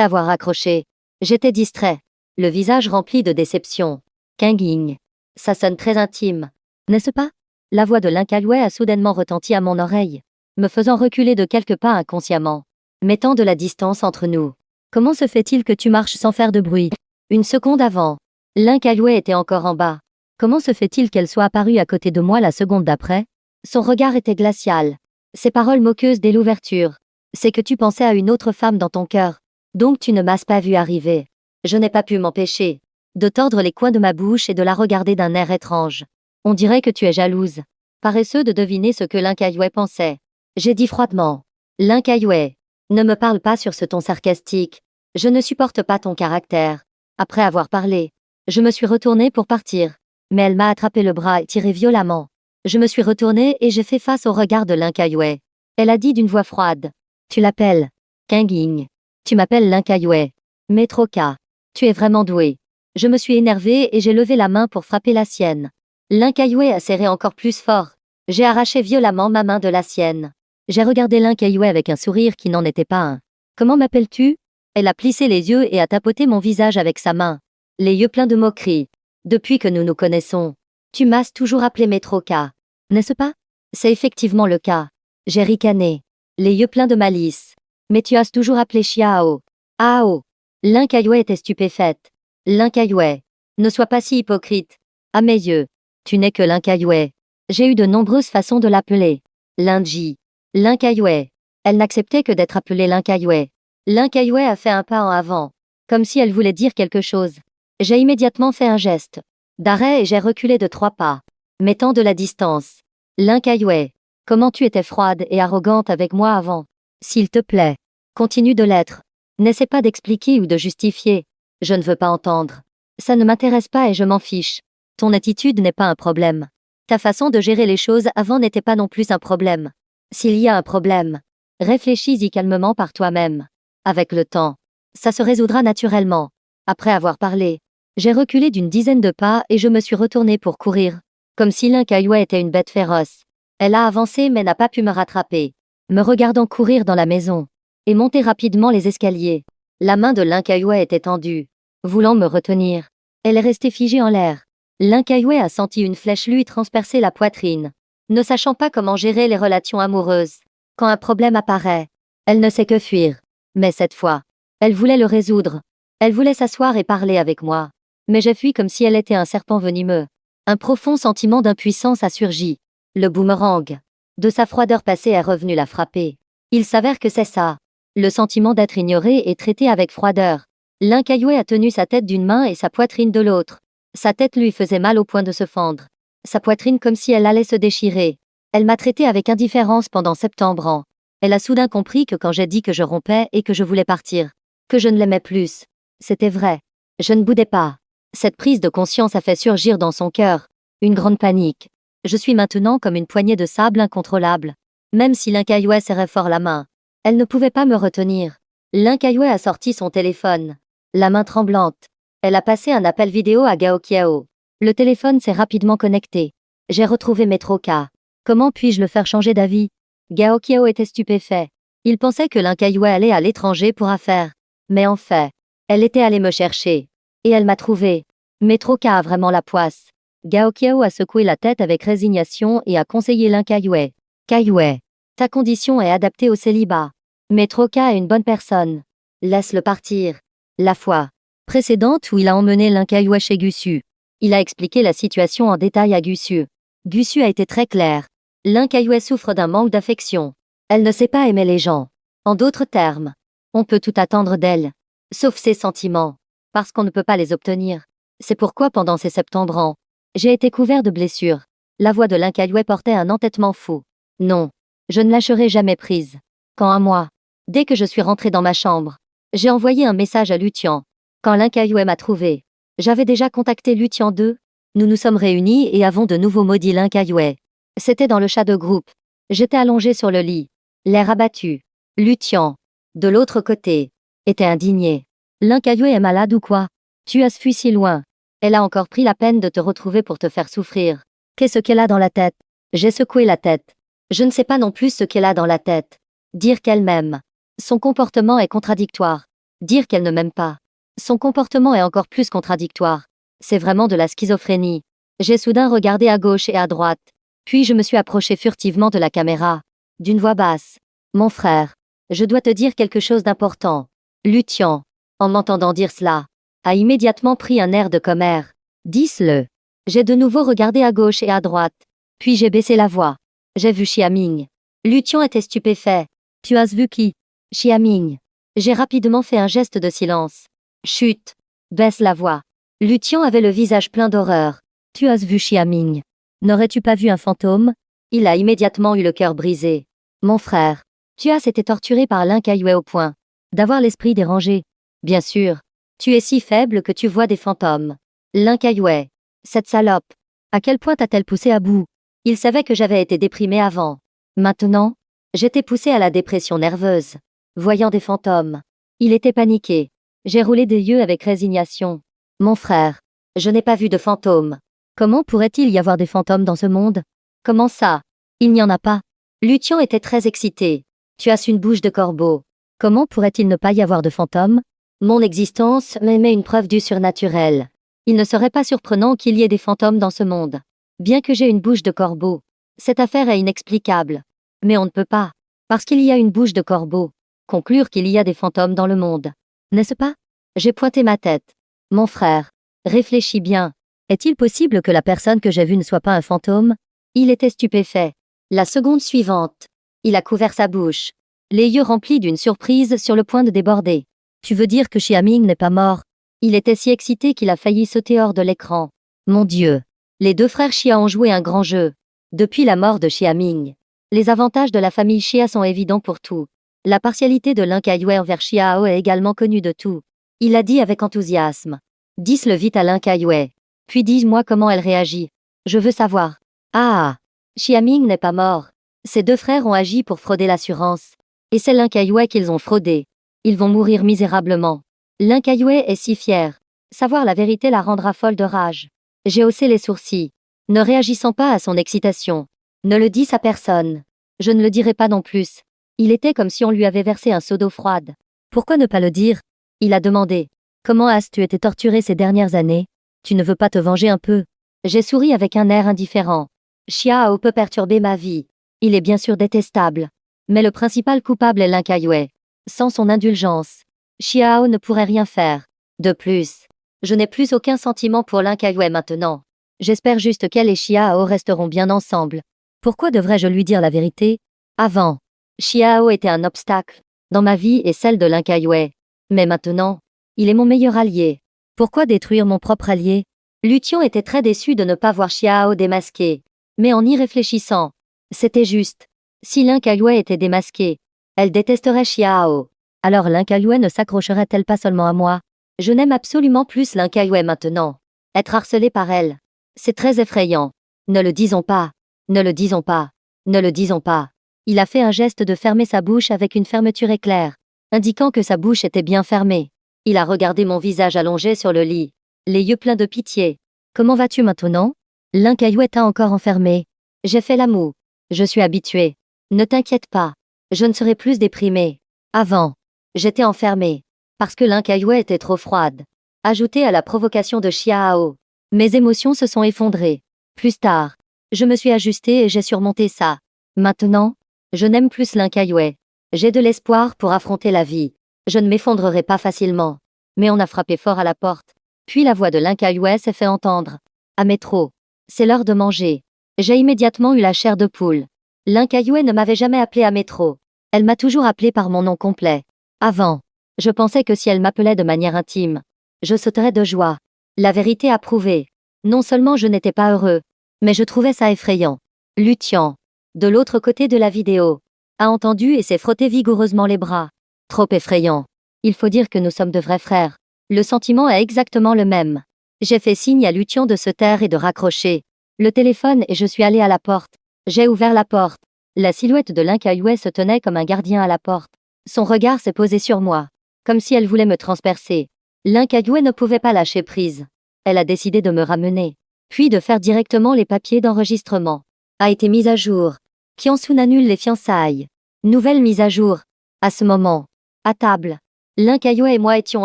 avoir raccroché, j'étais distrait, le visage rempli de déception. Kinguigne. Ça sonne très intime. N'est-ce pas? La voix de Linkaloué a soudainement retenti à mon oreille, me faisant reculer de quelques pas inconsciemment, mettant de la distance entre nous. Comment se fait-il que tu marches sans faire de bruit? Une seconde avant, Linkaloué était encore en bas. Comment se fait-il qu'elle soit apparue à côté de moi la seconde d'après? Son regard était glacial. Ses paroles moqueuses dès l'ouverture. C'est que tu pensais à une autre femme dans ton cœur. Donc tu ne m'as pas vu arriver. Je n'ai pas pu m'empêcher de tordre les coins de ma bouche et de la regarder d'un air étrange. On dirait que tu es jalouse. Paresseux de deviner ce que Linkaloué pensait. J'ai dit froidement. Linkaloué, ne me parle pas sur ce ton sarcastique. Je ne supporte pas ton caractère. Après avoir parlé, je me suis retournée pour partir. Mais elle m'a attrapé le bras et tiré violemment. Je me suis retournée et j'ai fait face au regard de Linkaloué. Elle a dit d'une voix froide. Tu l'appelles Kinguigne. Tu m'appelles Linkaloué. Métroka. Tu es vraiment doué. Je me suis énervée et j'ai levé la main pour frapper la sienne. Linkaloué a serré encore plus fort. J'ai arraché violemment ma main de la sienne. J'ai regardé Linkaloué avec un sourire qui n'en était pas un. Comment m'appelles-tu? Elle a plissé les yeux et a tapoté mon visage avec sa main. Les yeux pleins de moquerie. Depuis que nous nous connaissons, tu m'as toujours appelé Métroka. N'est-ce pas? C'est effectivement le cas. J'ai ricané. Les yeux pleins de malice. Mais tu as toujours appelé Chiao. Ao. Linkaloué était stupéfaite. Linkaloué. Ne sois pas si hypocrite. À mes yeux, tu n'es que Linkaloué. J'ai eu de nombreuses façons de l'appeler. Linji. Linkaloué. Elle n'acceptait que d'être appelée Linkaloué. Linkaloué a fait un pas en avant, comme si elle voulait dire quelque chose. J'ai immédiatement fait un geste d'arrêt et j'ai reculé de 3 pas, mettant de la distance. Linkaloué. Comment tu étais froide et arrogante avec moi avant. S'il te plaît, continue de l'être. N'essaie pas d'expliquer ou de justifier. Je ne veux pas entendre. Ça ne m'intéresse pas et je m'en fiche. Ton attitude n'est pas un problème. Ta façon de gérer les choses avant n'était pas non plus un problème. S'il y a un problème, réfléchis-y calmement par toi-même. Avec le temps, ça se résoudra naturellement. Après avoir parlé, j'ai reculé d'une dizaine de pas et je me suis retournée pour courir, comme si Linkaloué était une bête féroce. Elle a avancé mais n'a pas pu me rattraper, me regardant courir dans la maison et monter rapidement les escaliers. La main de Linkaloué était tendue, voulant me retenir. Elle est restée figée en l'air. Linkaloué a senti une flèche lui transpercer la poitrine. Ne sachant pas comment gérer les relations amoureuses, quand un problème apparaît, elle ne sait que fuir. Mais cette fois, elle voulait le résoudre. Elle voulait s'asseoir et parler avec moi. Mais j'ai fui comme si elle était un serpent venimeux. Un profond sentiment d'impuissance a surgi. Le boomerang de sa froideur passée est revenu la frapper. Il s'avère que c'est ça. Le sentiment d'être ignoré et traité avec froideur. Linkaloué a tenu sa tête d'une main et sa poitrine de l'autre. Sa tête lui faisait mal au point de se fendre. Sa poitrine comme si elle allait se déchirer. Elle m'a traité avec indifférence pendant 70 ans. Elle a soudain compris que quand j'ai dit que je rompais et que je voulais partir, que je ne l'aimais plus, c'était vrai. Je ne boudais pas. Cette prise de conscience a fait surgir dans son cœur une grande panique. Je suis maintenant comme une poignée de sable incontrôlable. Même si Linkaloué serrait fort la main, elle ne pouvait pas me retenir. Linkaloué a sorti son téléphone, la main tremblante. Elle a passé un appel vidéo à Gaokiao. Le téléphone s'est rapidement connecté. J'ai retrouvé Métroka. Comment puis-je le faire changer d'avis? Gaokiao était stupéfait. Il pensait que Linkaloué allait à l'étranger pour affaires. Mais en fait, elle était allée me chercher. Et elle m'a trouvé. Métroka a vraiment la poisse. Gaokiao a secoué la tête avec résignation et a conseillé Linkaloué. Kaloué, ta condition est adaptée au célibat. Métroka est une bonne personne. Laisse-le partir. La fois précédente où il a emmené Linkaloué chez Gussu, il a expliqué la situation en détail à Gussu. Gussu a été très clair. Linkaloué souffre d'un manque d'affection. Elle ne sait pas aimer les gens. En d'autres termes, on peut tout attendre d'elle, sauf ses sentiments, parce qu'on ne peut pas les obtenir. C'est pourquoi pendant ces 70 ans, j'ai été couvert de blessures. La voix de Linkaloué portait un entêtement fou. Non, je ne lâcherai jamais prise. Quand un mois, dès que je suis rentré dans ma chambre, j'ai envoyé un message à Lutian. Quand Linkaloué m'a trouvé, j'avais déjà contacté Lutian 2. Nous nous sommes réunis et avons de nouveau maudit Linkaloué. C'était dans le chat de groupe. J'étais allongé sur le lit, l'air abattu. Lutian, de l'autre côté, était indigné. Linkaloué est malade ou quoi? Tu as fui si loin. Elle a encore pris la peine de te retrouver pour te faire souffrir. Qu'est-ce qu'elle a dans la tête? J'ai secoué la tête. Je ne sais pas non plus ce qu'elle a dans la tête. Dire qu'elle m'aime. Son comportement est contradictoire. Dire qu'elle ne m'aime pas. Son comportement est encore plus contradictoire. C'est vraiment de la schizophrénie. J'ai soudain regardé à gauche et à droite. Puis je me suis approché furtivement de la caméra. D'une voix basse. Mon frère. Je dois te dire quelque chose d'important. Lucian, en m'entendant dire cela, a immédiatement pris un air de commère. Dis-le. J'ai de nouveau regardé à gauche et à droite. Puis j'ai baissé la voix. J'ai vu Xiaming. Lucian était stupéfait. Tu as vu qui? Xiaming. J'ai rapidement fait un geste de silence. Chut. Baisse la voix. Lucian avait le visage plein d'horreur. Tu as vu Xiaming. N'aurais-tu pas vu un fantôme? Il a immédiatement eu le cœur brisé. Mon frère. Tu as été torturé par Lin Kaiwei au point d'avoir l'esprit dérangé. Bien sûr. Tu es si faible que tu vois des fantômes. Lin Kaiwei. Cette salope. À quel point t'a-t-elle poussé à bout? Il savait que j'avais été déprimé avant. Maintenant, j'étais poussé à la dépression nerveuse. Voyant des fantômes. Il était paniqué. J'ai roulé des yeux avec résignation. Mon frère. Je n'ai pas vu de fantômes. Comment pourrait-il y avoir des fantômes dans ce monde? Comment ça? Il n'y en a pas. Lucian était très excité. Tu as une bouche de corbeau. Comment pourrait-il ne pas y avoir de fantômes? Mon existence m'émet une preuve du surnaturel. Il ne serait pas surprenant qu'il y ait des fantômes dans ce monde. Bien que j'ai une bouche de corbeau. Cette affaire est inexplicable. Mais on ne peut pas, parce qu'il y a une bouche de corbeau, conclure qu'il y a des fantômes dans le monde. N'est-ce pas? J'ai pointé ma tête. Mon frère, réfléchis bien. Est-il possible que la personne que j'ai vue ne soit pas un fantôme? Il était stupéfait. La seconde suivante. Il a couvert sa bouche, les yeux remplis d'une surprise sur le point de déborder. Tu veux dire que Xiaming n'est pas mort? Il était si excité qu'il a failli sauter hors de l'écran. Mon Dieu! Les deux frères Xia ont joué un grand jeu. Depuis la mort de Xiaming, les avantages de la famille Xia sont évidents pour tout. La partialité de Lin Kaiwei envers Xiao est également connue de tout. Il a dit avec enthousiasme. Dis-le vite à Lin Kaiwei. Puis dis-moi comment elle réagit. Je veux savoir. Ah! Xiaming n'est pas mort. Ces deux frères ont agi pour frauder l'assurance. Et c'est Lin Kaiwei qu'ils ont fraudé. Ils vont mourir misérablement. Lin Kaiwei est si fier. Savoir la vérité la rendra folle de rage. J'ai haussé les sourcils, ne réagissant pas à son excitation. Ne le dis à personne. Je ne le dirai pas non plus. Il était comme si on lui avait versé un seau d'eau froide. Pourquoi ne pas le dire? Il a demandé. Comment as-tu été torturé ces dernières années? Tu ne veux pas te venger un peu? J'ai souri avec un air indifférent. Xiao peut perturber ma vie. Il est bien sûr détestable. Mais le principal coupable est Lin Kaiwei. Sans son indulgence, Xiao ne pourrait rien faire. De plus, je n'ai plus aucun sentiment pour Lin Kaiwei maintenant. J'espère juste qu'elle et Xiao resteront bien ensemble. Pourquoi devrais-je lui dire la vérité? Avant, Xiao était un obstacle dans ma vie et celle de Lin Kaiwei. Mais maintenant, il est mon meilleur allié. Pourquoi détruire mon propre allié? Lucian était très déçu de ne pas voir Xiao démasqué. Mais en y réfléchissant, c'était juste. Si Lin Kaiwei était démasqué, elle détesterait Xiao. Alors Lin Kaiwei ne s'accrocherait-elle pas seulement à moi? Je n'aime absolument plus Lin Kaiwei maintenant. Être harcelé par elle, c'est très effrayant. Ne le disons pas. Ne le disons pas. Ne le disons pas. Il a fait un geste de fermer sa bouche avec une fermeture éclair, indiquant que sa bouche était bien fermée. Il a regardé mon visage allongé sur le lit, les yeux pleins de pitié. Comment vas-tu maintenant? Lin Kaiwei t'a encore enfermé. J'ai fait la moue. Je suis habituée. Ne t'inquiète pas. Je ne serai plus déprimée. Avant, j'étais enfermée. Parce que Lin Kaiwei était trop froide. Ajouté à la provocation de Xiao, mes émotions se sont effondrées. Plus tard, je me suis ajustée et j'ai surmonté ça. Maintenant, je n'aime plus Lin Kaiwei. J'ai de l'espoir pour affronter la vie. Je ne m'effondrerai pas facilement. Mais on a frappé fort à la porte. Puis la voix de Lin Kaiwei s'est fait entendre. À métro. C'est l'heure de manger. J'ai immédiatement eu la chair de poule. Lin Kaiwei ne m'avait jamais appelé à métro. Elle m'a toujours appelé par mon nom complet. Avant, je pensais que si elle m'appelait de manière intime, je sauterais de joie. La vérité a prouvé. Non seulement je n'étais pas heureux, mais je trouvais ça effrayant. Lucian, de l'autre côté de la vidéo, a entendu et s'est frotté vigoureusement les bras. Trop effrayant. Il faut dire que nous sommes de vrais frères. Le sentiment est exactement le même. J'ai fait signe à Lucian de se taire et de raccrocher le téléphone et je suis allé à la porte. J'ai ouvert la porte. La silhouette de Lin Kaiwei se tenait comme un gardien à la porte. Son regard s'est posé sur moi, comme si elle voulait me transpercer. Lin Kaiwei ne pouvait pas lâcher prise. Elle a décidé de me ramener, puis de faire directement les papiers d'enregistrement. A été mise à jour. Kyung-soon annule les fiançailles. Nouvelle mise à jour. À ce moment, à table, Linkayue et moi étions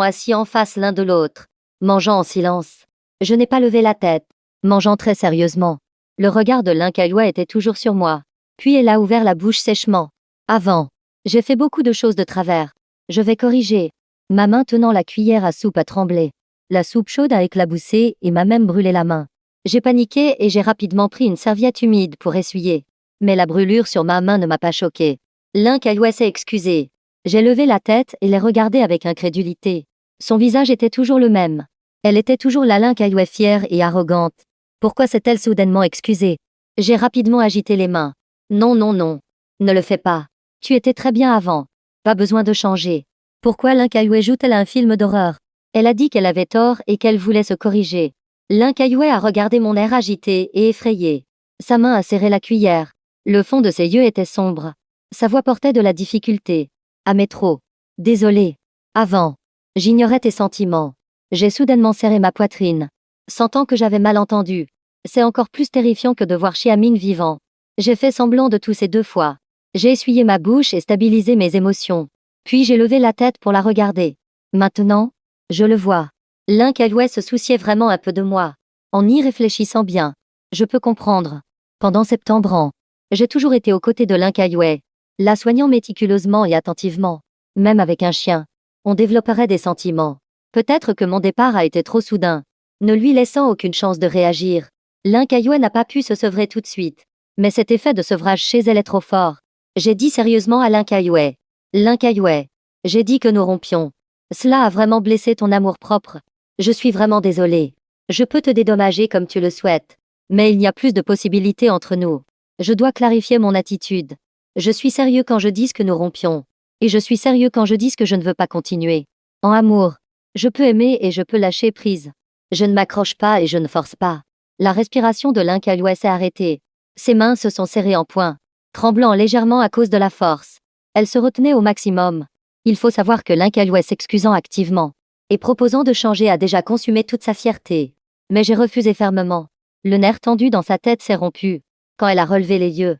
assis en face l'un de l'autre, mangeant en silence. Je n'ai pas levé la tête, mangeant très sérieusement. Le regard de Linkayue était toujours sur moi. Puis elle a ouvert la bouche sèchement. Avant, j'ai fait beaucoup de choses de travers. Je vais corriger. Ma main tenant la cuillère à soupe a tremblé. La soupe chaude a éclaboussé et m'a même brûlé la main. J'ai paniqué et j'ai rapidement pris une serviette humide pour essuyer. Mais la brûlure sur ma main ne m'a pas choqué. Linkayue s'est excusé. J'ai levé la tête et l'ai regardé avec incrédulité. Son visage était toujours le même. Elle était toujours la Linkayue fière et arrogante. Pourquoi s'est-elle soudainement excusée? J'ai rapidement agité les mains. Non, non, non. Ne le fais pas. Tu étais très bien avant. Pas besoin de changer. Pourquoi Linkayue joue-t-elle un film d'horreur? Elle a dit qu'elle avait tort et qu'elle voulait se corriger. Linkayue a regardé mon air agité et effrayé. Sa main a serré la cuillère. Le fond de ses yeux était sombre. Sa voix portait de la difficulté. Ah mais trop. Désolé. Avant. J'ignorais tes sentiments. J'ai soudainement serré ma poitrine, sentant que j'avais mal entendu. C'est encore plus terrifiant que de voir Xiaoming vivant. J'ai fait semblant de tousser 2 fois. J'ai essuyé ma bouche et stabilisé mes émotions. Puis j'ai levé la tête pour la regarder. Maintenant, je le vois. Linkayue se souciait vraiment un peu de moi. En y réfléchissant bien, je peux comprendre. Pendant 70 ans, j'ai toujours été aux côtés de Linkayue, la soignant méticuleusement et attentivement. Même avec un chien, on développerait des sentiments. Peut-être que mon départ a été trop soudain, ne lui laissant aucune chance de réagir. Linkayue n'a pas pu se sevrer tout de suite. Mais cet effet de sevrage chez elle est trop fort. J'ai dit sérieusement à Linkayue. Linkayue, j'ai dit que nous rompions. Cela a vraiment blessé ton amour-propre. Je suis vraiment désolée. Je peux te dédommager comme tu le souhaites. Mais il n'y a plus de possibilités entre nous. Je dois clarifier mon attitude. Je suis sérieux quand je dis que nous rompions. Et je suis sérieux quand je dis que je ne veux pas continuer. En amour, je peux aimer et je peux lâcher prise. Je ne m'accroche pas et je ne force pas. La respiration de Linkayue s'est arrêtée. Ses mains se sont serrées en poing, tremblant légèrement à cause de la force. Elle se retenait au maximum. Il faut savoir que Linkayue s'excusant activement et proposant de changer a déjà consumé toute sa fierté. Mais j'ai refusé fermement. Le nerf tendu dans sa tête s'est rompu. Quand elle a relevé les yeux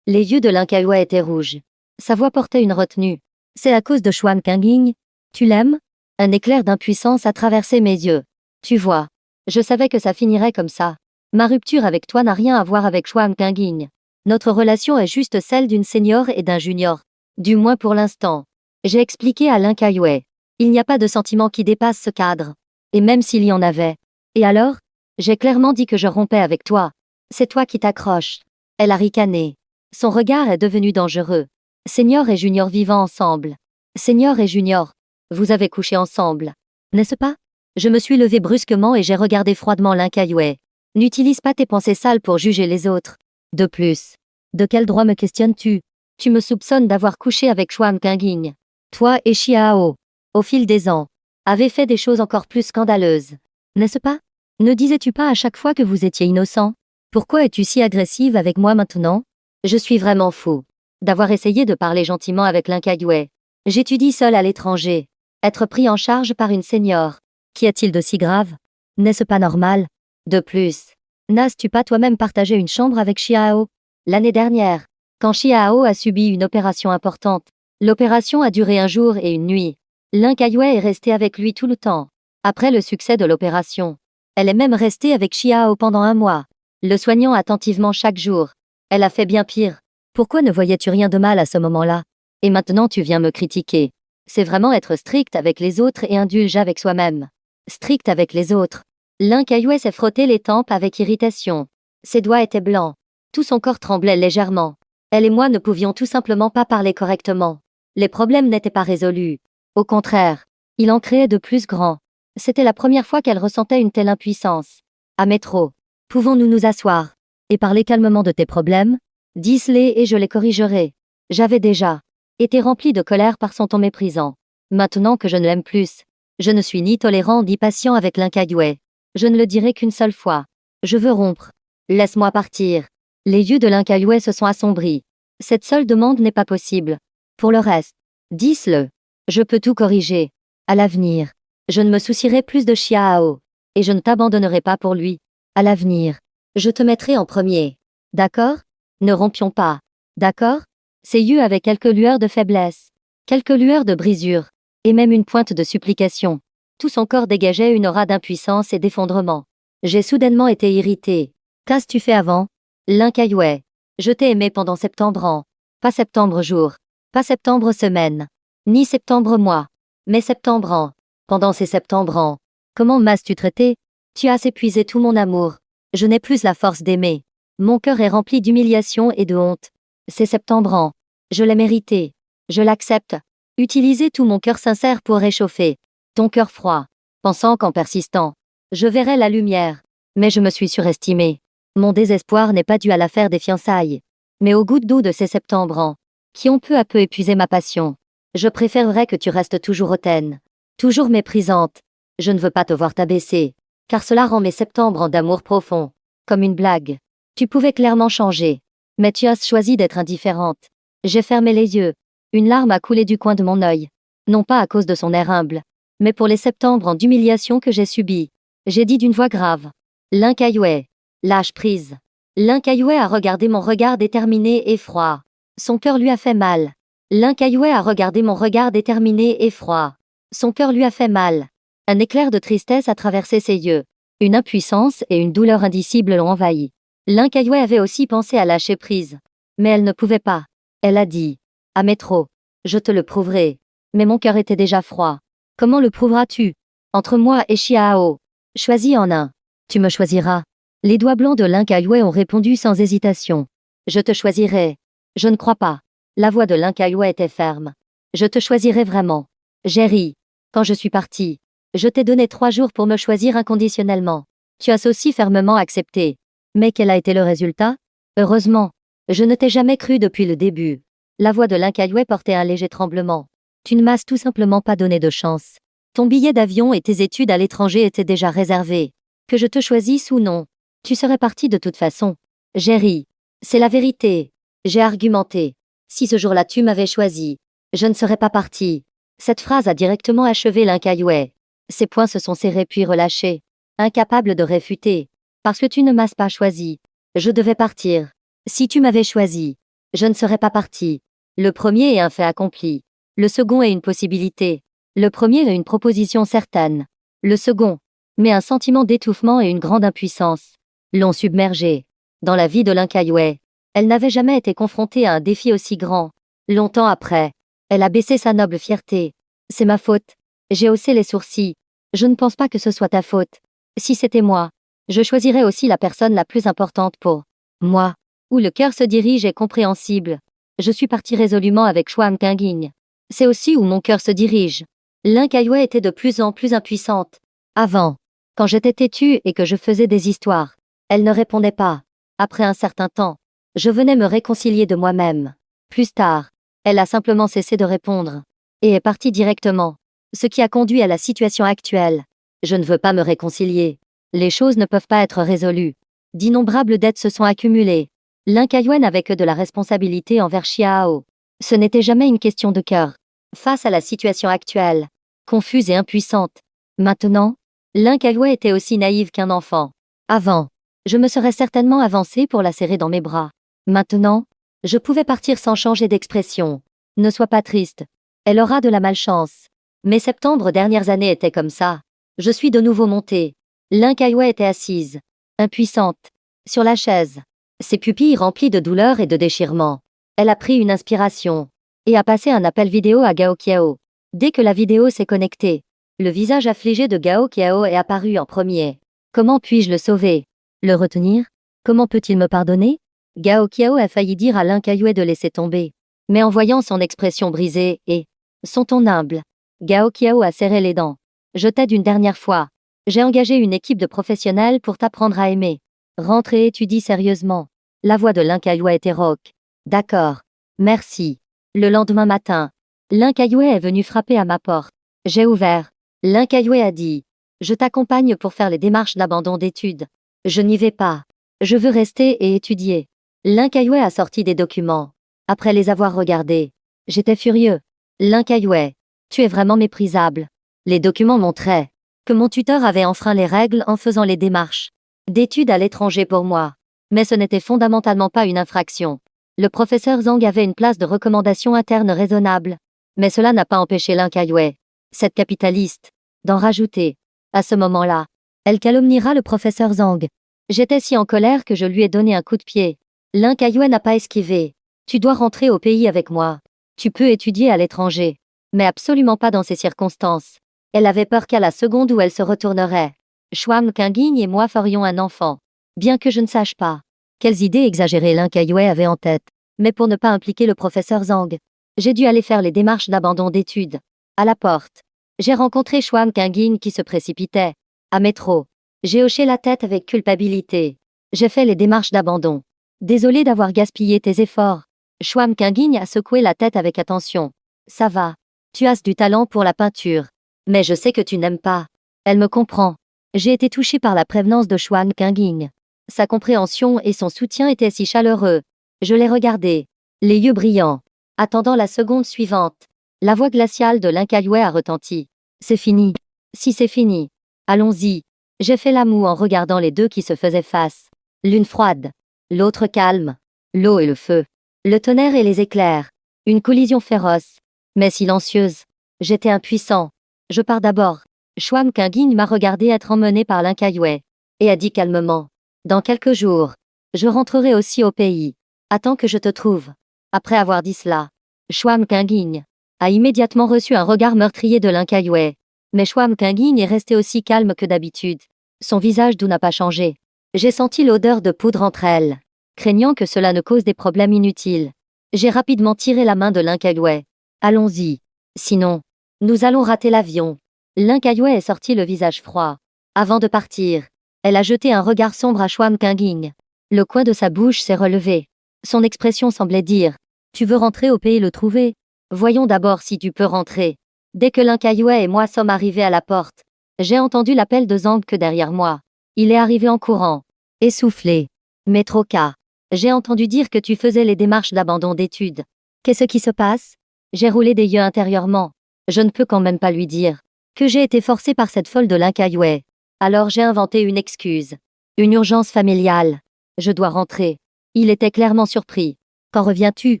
de Linkayue étaient rouges. Sa voix portait une retenue. C'est à cause de Xuan Qingling? Tu l'aimes? Un éclair d'impuissance a traversé mes yeux. Tu vois, je savais que ça finirait comme ça. Ma rupture avec toi n'a rien à voir avec Xuan Qingling. Notre relation est juste celle d'une senior et d'un junior. Du moins pour l'instant. J'ai expliqué à Linkayue. Il n'y a pas de sentiment qui dépasse ce cadre. Et même s'il y en avait. Et alors? J'ai clairement dit que je rompais avec toi. C'est toi qui t'accroches. Elle a ricané. Son regard est devenu dangereux. Senior et junior vivant ensemble. Senior et junior. Vous avez couché ensemble. N'est-ce pas? Je me suis levée brusquement et j'ai regardé froidement Linkayue. N'utilise pas tes pensées sales pour juger les autres. De plus. De quel droit me questionnes-tu? Tu me soupçonnes d'avoir couché avec Xuan Qingling. Toi et Xiao, au fil des ans, avez fait des choses encore plus scandaleuses. N'est-ce pas? Ne disais-tu pas à chaque fois que vous étiez innocent? Pourquoi es-tu si agressive avec moi maintenant? Je suis vraiment fou d'avoir essayé de parler gentiment avec Linkayue. J'étudie seul à l'étranger. Être pris en charge par une senior. Qu'y a-t-il de si grave? N'est-ce pas normal? De plus, n'as-tu pas toi-même partagé une chambre avec Xiao? L'année dernière, quand Xiao a subi une opération importante. L'opération a duré 1 jour et 1 nuit. Linkayue est restée avec lui tout le temps. Après le succès de l'opération, elle est même restée avec Xiao pendant 1 mois, le soignant attentivement chaque jour. Elle a fait bien pire. Pourquoi ne voyais-tu rien de mal à ce moment-là? Et maintenant tu viens me critiquer. C'est vraiment être strict avec les autres et indulge avec soi-même. Strict avec les autres. Linkayue s'est frotté les tempes avec irritation. Ses doigts étaient blancs. Tout son corps tremblait légèrement. Elle et moi ne pouvions tout simplement pas parler correctement. Les problèmes n'étaient pas résolus. Au contraire, il en créait de plus grands. C'était la première fois qu'elle ressentait une telle impuissance. À métro. Pouvons-nous nous asseoir et parler calmement de tes problèmes? Dis-les et je les corrigerai. J'avais déjà été rempli de colère par son ton méprisant. Maintenant que je ne l'aime plus, je ne suis ni tolérant ni patient avec Linkayue. Je ne le dirai qu'une seule fois. Je veux rompre. Laisse-moi partir. Les yeux de Linkayue se sont assombris. Cette seule demande n'est pas possible. Pour le reste, dis-le. Je peux tout corriger. À l'avenir, je ne me soucierai plus de Xiao. Et je ne t'abandonnerai pas pour lui. À l'avenir, je te mettrai en premier. D'accord? Ne rompions pas. D'accord? Ses yeux avaient quelques lueurs de faiblesse. quelques lueurs de brisure, et même une pointe de supplication. Tout son corps dégageait une aura d'impuissance et d'effondrement. J'ai soudainement été irritée. Qu'as-tu fait avant? Lin Kaiwei. Je t'ai aimé pendant septembre ans. Pas septembre jour. Pas septembre semaine. Ni septembre mois. Mais septembre an. Pendant ces septembre ans. Comment m'as-tu traité? Tu as épuisé tout mon amour. Je n'ai plus la force d'aimer. Mon cœur est rempli d'humiliation et de honte. C'est septembre an. Je l'ai mérité. Je l'accepte. Utilisez tout mon cœur sincère pour réchauffer ton cœur froid, pensant qu'en persistant, je verrai la lumière. Mais je me suis surestimé. Mon désespoir n'est pas dû à l'affaire des fiançailles, mais aux gouttes d'eau de ces septembre ans, qui ont peu à peu épuisé ma passion. Je préférerais que tu restes toujours hautaine, toujours méprisante. Je ne veux pas te voir t'abaisser, car cela rend mes septembre ans d'amour profond, comme une blague. Tu pouvais clairement changer, mais tu as choisi d'être indifférente. J'ai fermé les yeux. Une larme a coulé du coin de mon œil. Non pas à cause de son air humble, mais pour les septembre ans d'humiliation que j'ai subis. J'ai dit d'une voix grave. Lin Kaiwei. Lâche prise. Lin Kaiwei a regardé mon regard déterminé et froid. Son cœur lui a fait mal. Lin Kaiwei a regardé mon regard déterminé et froid. Son cœur lui a fait mal. Un éclair de tristesse a traversé ses yeux. Une impuissance et une douleur indicible l'ont envahi. Lin Kaiwei avait aussi pensé à lâcher prise. Mais elle ne pouvait pas. Elle a dit. À métro. Je te le prouverai. Mais mon cœur était déjà froid. Comment le prouveras-tu? Entre moi et Xiao. Choisis en un. Tu me choisiras. Les doigts blancs de Lin Kaiwei ont répondu sans hésitation. Je te choisirai. Je ne crois pas. La voix de Lin Kaiwei était ferme. Je te choisirai vraiment. J'ai ri. Quand je suis partie. Je t'ai donné 3 jours pour me choisir inconditionnellement. Tu as aussi fermement accepté. Mais quel a été le résultat? Heureusement. Je ne t'ai jamais cru depuis le début. La voix de Lin Kaiwei portait un léger tremblement. Tu ne m'as tout simplement pas donné de chance. Ton billet d'avion et tes études à l'étranger étaient déjà réservés. Que je te choisisse ou non, tu serais parti de toute façon. J'ai ri. C'est la vérité. J'ai argumenté. Si ce jour-là tu m'avais choisi, je ne serais pas parti. Cette phrase a directement achevé Lin Kaiwei. Ses poings se sont serrés puis relâchés. Incapable de réfuter. Parce que tu ne m'as pas choisi. Je devais partir. Si tu m'avais choisi, je ne serais pas parti. Le premier est un fait accompli. Le second est une possibilité. Le premier est une proposition certaine. Le second, mais un sentiment d'étouffement et une grande impuissance l'ont submergée. Dans la vie de Lin Kaiwei, elle n'avait jamais été confrontée à un défi aussi grand. Longtemps après, elle a baissé sa noble fierté. C'est ma faute. J'ai haussé les sourcils. Je ne pense pas que ce soit ta faute. Si c'était moi, je choisirais aussi la personne la plus importante pour moi. Où le cœur se dirige est compréhensible. Je suis partie résolument avec Xuan Qingying. C'est aussi où mon cœur se dirige. Lin Kaiwei était de plus en plus impuissante. Avant, quand j'étais têtue et que je faisais des histoires, elle ne répondait pas. Après un certain temps, je venais me réconcilier de moi-même. Plus tard, elle a simplement cessé de répondre et est partie directement. Ce qui a conduit à la situation actuelle. Je ne veux pas me réconcilier. Les choses ne peuvent pas être résolues. D'innombrables dettes se sont accumulées. Lin Kaiwei n'avait que de la responsabilité envers Xiao. Ce n'était jamais une question de cœur. Face à la situation actuelle, confuse et impuissante. Maintenant, Lin Kaiwei était aussi naïve qu'un enfant. Avant, je me serais certainement avancée pour la serrer dans mes bras. Maintenant, je pouvais partir sans changer d'expression. Ne sois pas triste. Elle aura de la malchance. Mes septembre dernières années étaient comme ça. Je suis de nouveau montée. Lin Kaiwei était assise, impuissante, sur la chaise. Ses pupilles remplies de douleur et de déchirement. Elle a pris une inspiration et a passé un appel vidéo à Gao Qiao. Dès que la vidéo s'est connectée, le visage affligé de Gao Qiao est apparu en premier. Comment puis-je le sauver? Le retenir? Comment peut-il me pardonner? Gao Qiao a failli dire à Lin Kaiwei de laisser tomber. Mais en voyant son expression brisée et son ton humble, Gao Qiao a serré les dents. Je t'aide une dernière fois. J'ai engagé une équipe de professionnels pour t'apprendre à aimer. Rentre et étudie sérieusement. La voix de Lin Kaiwei était rauque. D'accord. Merci. Le lendemain matin, Lin Kaiwei est venu frapper à ma porte. J'ai ouvert. Lin Kaiwei a dit. Je t'accompagne pour faire les démarches d'abandon d'études. Je n'y vais pas. Je veux rester et étudier. Lin Kaiwei a sorti des documents. Après les avoir regardés, j'étais furieux. Lin Kaiwei, tu es vraiment méprisable. Les documents montraient que mon tuteur avait enfreint les règles en faisant les démarches d'études à l'étranger pour moi. Mais ce n'était fondamentalement pas une infraction. Le professeur Zhang avait une place de recommandation interne raisonnable. Mais cela n'a pas empêché Lin Kaiwei, cette capitaliste, d'en rajouter. À ce moment-là, elle calomniera le professeur Zhang. J'étais si en colère que je lui ai donné un coup de pied. Lin Kaiwei n'a pas esquivé. Tu dois rentrer au pays avec moi. Tu peux étudier à l'étranger. Mais absolument pas dans ces circonstances. Elle avait peur qu'à la seconde où elle se retournerait, Schwam Kinging et moi ferions un enfant. Bien que je ne sache pas quelles idées exagérées Lin Kaiwei avait en tête. Mais pour ne pas impliquer le professeur Zhang, j'ai dû aller faire les démarches d'abandon d'études. À la porte, j'ai rencontré Schwam Kinging qui se précipitait. À métro, j'ai hoché la tête avec culpabilité. J'ai fait les démarches d'abandon. Désolé d'avoir gaspillé tes efforts. Schwam Kinging a secoué la tête avec attention. Ça va. Tu as du talent pour la peinture. Mais je sais que tu n'aimes pas. Elle me comprend. J'ai été touchée par la prévenance de Schwam Kinging. Sa compréhension et son soutien étaient si chaleureux. Je l'ai regardé, les yeux brillants. Attendant la seconde suivante, la voix glaciale de Lin Kaiwei a retenti. C'est fini. Si c'est fini. Allons-y. J'ai fait la moue en regardant les deux qui se faisaient face. L'une froide, l'autre calme. L'eau et le feu. Le tonnerre et les éclairs. Une collision féroce, mais silencieuse. J'étais impuissant. Je pars d'abord. Schwam Kinging m'a regardé être emmené par Lin Kaiwei et a dit calmement. Dans quelques jours, je rentrerai aussi au pays. Attends que je te trouve. Après avoir dit cela, Schwam Kinging a immédiatement reçu un regard meurtrier de Lin Kaiwei. Mais Schwam Kinging est resté aussi calme que d'habitude. Son visage doux n'a pas changé. J'ai senti l'odeur de poudre entre elles. Craignant que cela ne cause des problèmes inutiles, j'ai rapidement tiré la main de Lin Kaiwei. Allons-y. Sinon, nous allons rater l'avion. Lin Kaiwei est sorti le visage froid. Avant de partir, elle a jeté un regard sombre à Schwam Kinging. Le coin de sa bouche s'est relevé. Son expression semblait dire « Tu veux rentrer au pays le trouver? Voyons d'abord si tu peux rentrer. » Dès que Lin Kaiwei et moi sommes arrivés à la porte, j'ai entendu l'appel de Zhang que derrière moi. Il est arrivé en courant. Essoufflé. Mais trop cas. J'ai entendu dire que tu faisais les démarches d'abandon d'études. Qu'est-ce qui se passe? J'ai roulé des yeux intérieurement. Je ne peux quand même pas lui dire que j'ai été forcé par cette folle de Lin Kaiwei. Alors j'ai inventé une excuse. Une urgence familiale. Je dois rentrer. Il était clairement surpris. Quand reviens-tu?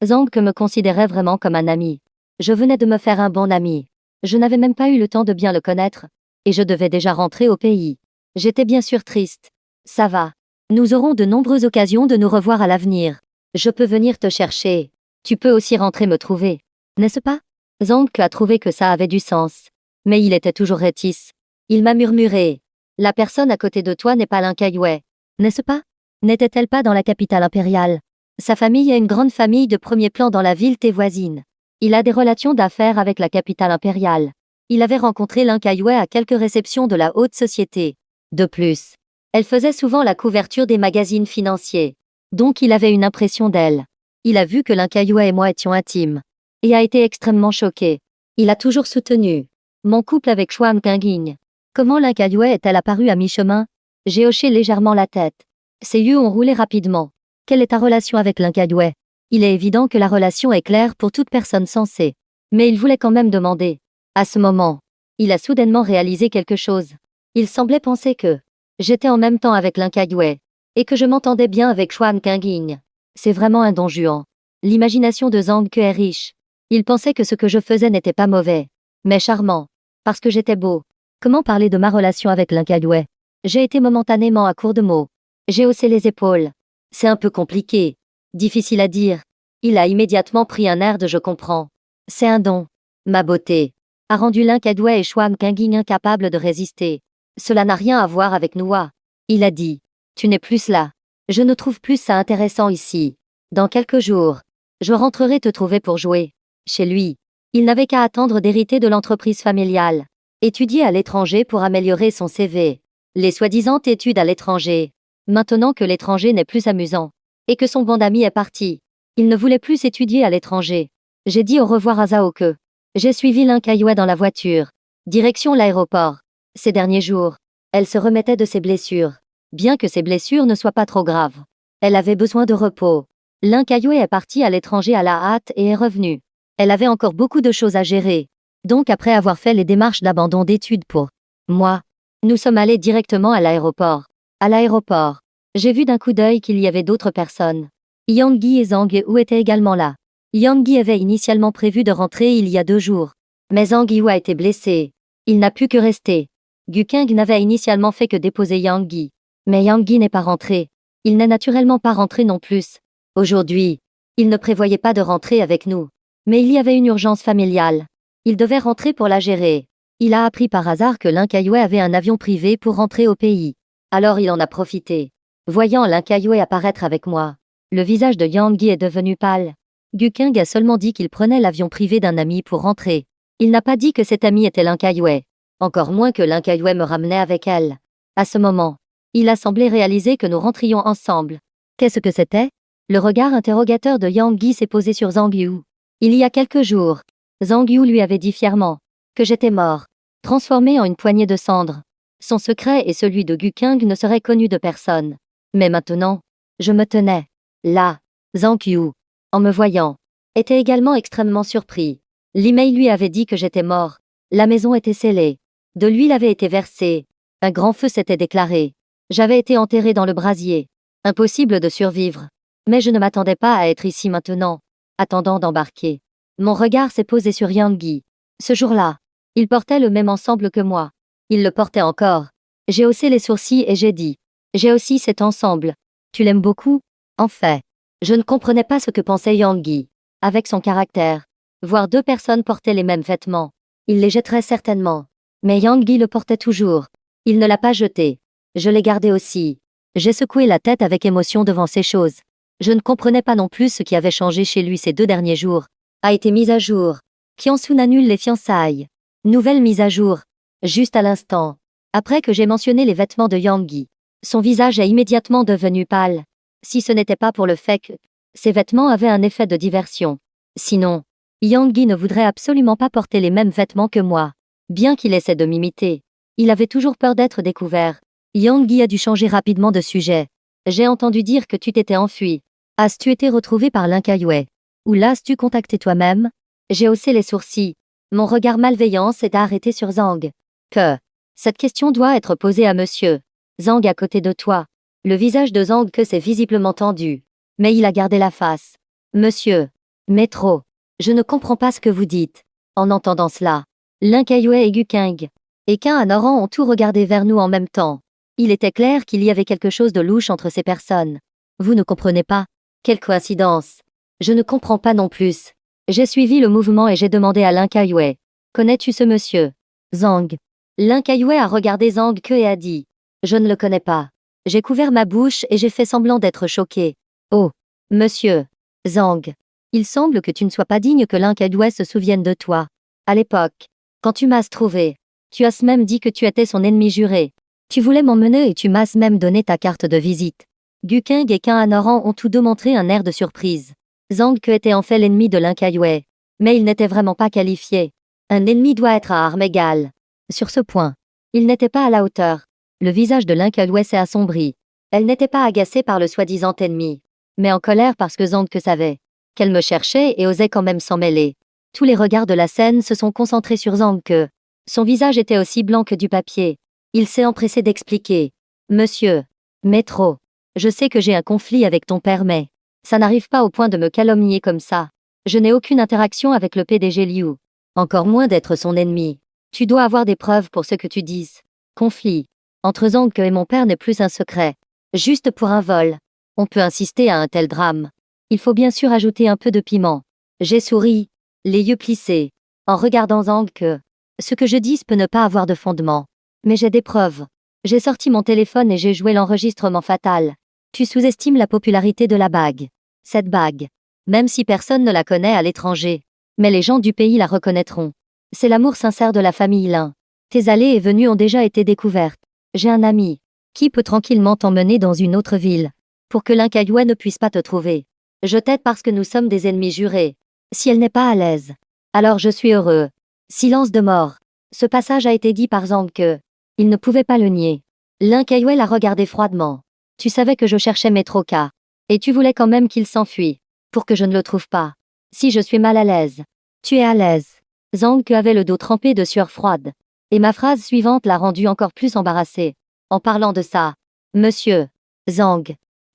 Zhang me considérait vraiment comme un ami. Je venais de me faire un bon ami. Je n'avais même pas eu le temps de bien le connaître. Et je devais déjà rentrer au pays. J'étais bien sûr triste. Ça va. Nous aurons de nombreuses occasions de nous revoir à l'avenir. Je peux venir te chercher. Tu peux aussi rentrer me trouver. N'est-ce pas? Zhang a trouvé que ça avait du sens. Mais il était toujours rétif. Il m'a murmuré. La personne à côté de toi n'est pas Lin Kaiwei. N'est-ce pas? N'était-elle pas dans la capitale impériale? Sa famille est une grande famille de premier plan dans la ville voisine. Il a des relations d'affaires avec la capitale impériale. Il avait rencontré Lin Kaiwei à quelques réceptions de la haute société. De plus, elle faisait souvent la couverture des magazines financiers. Donc il avait une impression d'elle. Il a vu que Lin Kaiwei et moi étions intimes. Et a été extrêmement choqué. Il a toujours soutenu mon couple avec Schwam Kinging. Comment Lin Kaiwei est-elle apparue à mi-chemin? J'ai hoché légèrement la tête. Ses yeux ont roulé rapidement. Quelle est ta relation avec Lin Kaiwei? Il est évident que la relation est claire pour toute personne sensée. Mais il voulait quand même demander. À ce moment, il a soudainement réalisé quelque chose. Il semblait penser que j'étais en même temps avec Lin Kaiwei et que je m'entendais bien avec Schwam Kinging. C'est vraiment un don Juan. L'imagination de Zhang est riche. Il pensait que ce que je faisais n'était pas mauvais, mais charmant, parce que j'étais beau. Comment parler de ma relation avec Lin Kaiwei? J'ai été momentanément à court de mots. J'ai haussé les épaules. C'est un peu compliqué. Difficile à dire. Il a immédiatement pris un air de je comprends. C'est un don. Ma beauté a rendu Lin Kaiwei et Schwam Kinging incapables de résister. Cela n'a rien à voir avec Noah. Il a dit. Tu n'es plus là. Je ne trouve plus ça intéressant ici. Dans quelques jours, je rentrerai te trouver pour jouer. Chez lui. Il n'avait qu'à attendre d'hériter de l'entreprise familiale. Étudier à l'étranger pour améliorer son CV. Les soi-disant études à l'étranger. Maintenant que l'étranger n'est plus amusant. Et que son bon ami est parti. Il ne voulait plus étudier à l'étranger. J'ai dit au revoir à Zhaoke. J'ai suivi Lin Kaiwei dans la voiture. Direction l'aéroport. Ces derniers jours, elle se remettait de ses blessures. Bien que ses blessures ne soient pas trop graves. Elle avait besoin de repos. Lin Kaiwei est parti à l'étranger à la hâte et est revenu. Elle avait encore beaucoup de choses à gérer. Donc après avoir fait les démarches d'abandon d'études pour moi, nous sommes allés directement à l'aéroport. À l'aéroport, j'ai vu d'un coup d'œil qu'il y avait d'autres personnes. Yang Yi et Zhang Wu étaient également là. Yang Yi avait initialement prévu de rentrer il y a 2 jours. Mais Zhang Yu a été blessé. Il n'a pu que rester. Gu Qing n'avait initialement fait que déposer Yang Yi. Mais Yang Yi n'est pas rentré. Il n'est naturellement pas rentré non plus. Aujourd'hui, il ne prévoyait pas de rentrer avec nous. Mais il y avait une urgence familiale. Il devait rentrer pour la gérer. Il a appris par hasard que Lin Kaiwei avait un avion privé pour rentrer au pays. Alors il en a profité. Voyant Lin Kaiwei apparaître avec moi, le visage de Yang Yi est devenu pâle. Gu Qing a seulement dit qu'il prenait l'avion privé d'un ami pour rentrer. Il n'a pas dit que cet ami était Lin Kaiwei. Encore moins que Lin Kaiwei me ramenait avec elle. À ce moment, il a semblé réaliser que nous rentrions ensemble. Qu'est-ce que c'était? Le regard interrogateur de Yang Yi s'est posé sur Zhang Yu. Il y a quelques jours, Zhang Yu lui avait dit fièrement que j'étais mort, transformé en une poignée de cendres. Son secret et celui de Gu Qing ne seraient connus de personne. Mais maintenant, je me tenais là. Zhang Yu, en me voyant, était également extrêmement surpris. L'email lui avait dit que j'étais mort. La maison était scellée. De l'huile avait été versée. Un grand feu s'était déclaré. J'avais été enterré dans le brasier. Impossible de survivre. Mais je ne m'attendais pas à être ici maintenant, attendant d'embarquer. Mon regard s'est posé sur Yang Yi. Ce jour-là, il portait le même ensemble que moi. Il le portait encore. J'ai haussé les sourcils et j'ai dit. J'ai aussi cet ensemble. Tu l'aimes beaucoup? En fait, je ne comprenais pas ce que pensait Yang Yi. Avec son caractère, voir 2 personnes porter les mêmes vêtements, il les jetterait certainement. Mais Yang Yi le portait toujours. Il ne l'a pas jeté. Je l'ai gardé aussi. J'ai secoué la tête avec émotion devant ces choses. Je ne comprenais pas non plus ce qui avait changé chez lui ces 2 derniers jours. A été mise à jour. Kyung-soon annule les fiançailles. Nouvelle mise à jour. Juste à l'instant. Après que j'ai mentionné les vêtements de Yang Yi, son visage est immédiatement devenu pâle. Si ce n'était pas pour le fait que ses vêtements avaient un effet de diversion. Sinon, Yang Yi ne voudrait absolument pas porter les mêmes vêtements que moi. Bien qu'il essaie de m'imiter, il avait toujours peur d'être découvert. Yang Yi a dû changer rapidement de sujet. J'ai entendu dire que tu t'étais enfui. As-tu été retrouvé par Lin Kaiwei? Ou l'as-tu contacté toi-même? J'ai haussé les sourcils. Mon regard malveillant s'est arrêté sur Zhang. Que? Cette question doit être posée à monsieur Zhang à côté de toi. Le visage de Zhang que s'est visiblement tendu. Mais il a gardé la face. Monsieur. Métro. Je ne comprends pas ce que vous dites. En entendant cela, Lin Kaiwei et Gu Qing et Qin Anoran ont tout regardé vers nous en même temps. Il était clair qu'il y avait quelque chose de louche entre ces personnes. Vous ne comprenez pas? Quelle coïncidence. Je ne comprends pas non plus. J'ai suivi le mouvement et j'ai demandé à Lin Kaiwei. Connais-tu ce monsieur? Zhang. Lin Kaiwei a regardé Zhang Ke et a dit. Je ne le connais pas. J'ai couvert ma bouche et j'ai fait semblant d'être choqué. Oh. Monsieur. Zhang. Il semble que tu ne sois pas digne que Lin Kaiwei se souvienne de toi. À l'époque, quand tu m'as trouvé, tu as même dit que tu étais son ennemi juré. Tu voulais m'emmener et tu m'as même donné ta carte de visite. Gu Qing et Qin Anoran ont tous deux montré un air de surprise. Zhang Ke était en fait l'ennemi de Lin Kaiwei. Mais il n'était vraiment pas qualifié. Un ennemi doit être à armes égales. Sur ce point, il n'était pas à la hauteur. Le visage de Lin Kaiwei s'est assombri. Elle n'était pas agacée par le soi-disant ennemi, mais en colère parce que Zhang Ke savait qu'elle me cherchait et osait quand même s'en mêler. Tous les regards de la scène se sont concentrés sur Zhang Ke. Son visage était aussi blanc que du papier. Il s'est empressé d'expliquer. Monsieur. Métro. Je sais que j'ai un conflit avec ton père mais ça n'arrive pas au point de me calomnier comme ça. Je n'ai aucune interaction avec le PDG Liu. Encore moins d'être son ennemi. Tu dois avoir des preuves pour ce que tu dises. Conflit. Entre Zhang Ke et mon père n'est plus un secret. Juste pour un vol. On peut insister à un tel drame. Il faut bien sûr ajouter un peu de piment. J'ai souri, les yeux plissés, en regardant Zhang Ke. Ce que je dis peut ne pas avoir de fondement. Mais j'ai des preuves. J'ai sorti mon téléphone et j'ai joué l'enregistrement fatal. Tu sous-estimes la popularité de la bague. Cette bague. Même si personne ne la connaît à l'étranger. Mais les gens du pays la reconnaîtront. C'est l'amour sincère de la famille Lin. Tes allées et venues ont déjà été découvertes. J'ai un ami. Qui peut tranquillement t'emmener dans une autre ville. Pour que Lin Kaiwei ne puisse pas te trouver. Je t'aide parce que nous sommes des ennemis jurés. Si elle n'est pas à l'aise. Alors je suis heureux. Silence de mort. Ce passage a été dit par Zhang Ke. Il ne pouvait pas le nier. Lin Kaiwei l'a regardé froidement. Tu savais que je cherchais Metroka. Et tu voulais quand même qu'il s'enfuit. Pour que je ne le trouve pas. Si je suis mal à l'aise. Tu es à l'aise. Zhang Ke avait le dos trempé de sueur froide. Et ma phrase suivante l'a rendu encore plus embarrassé. En parlant de ça. Monsieur. Zhang.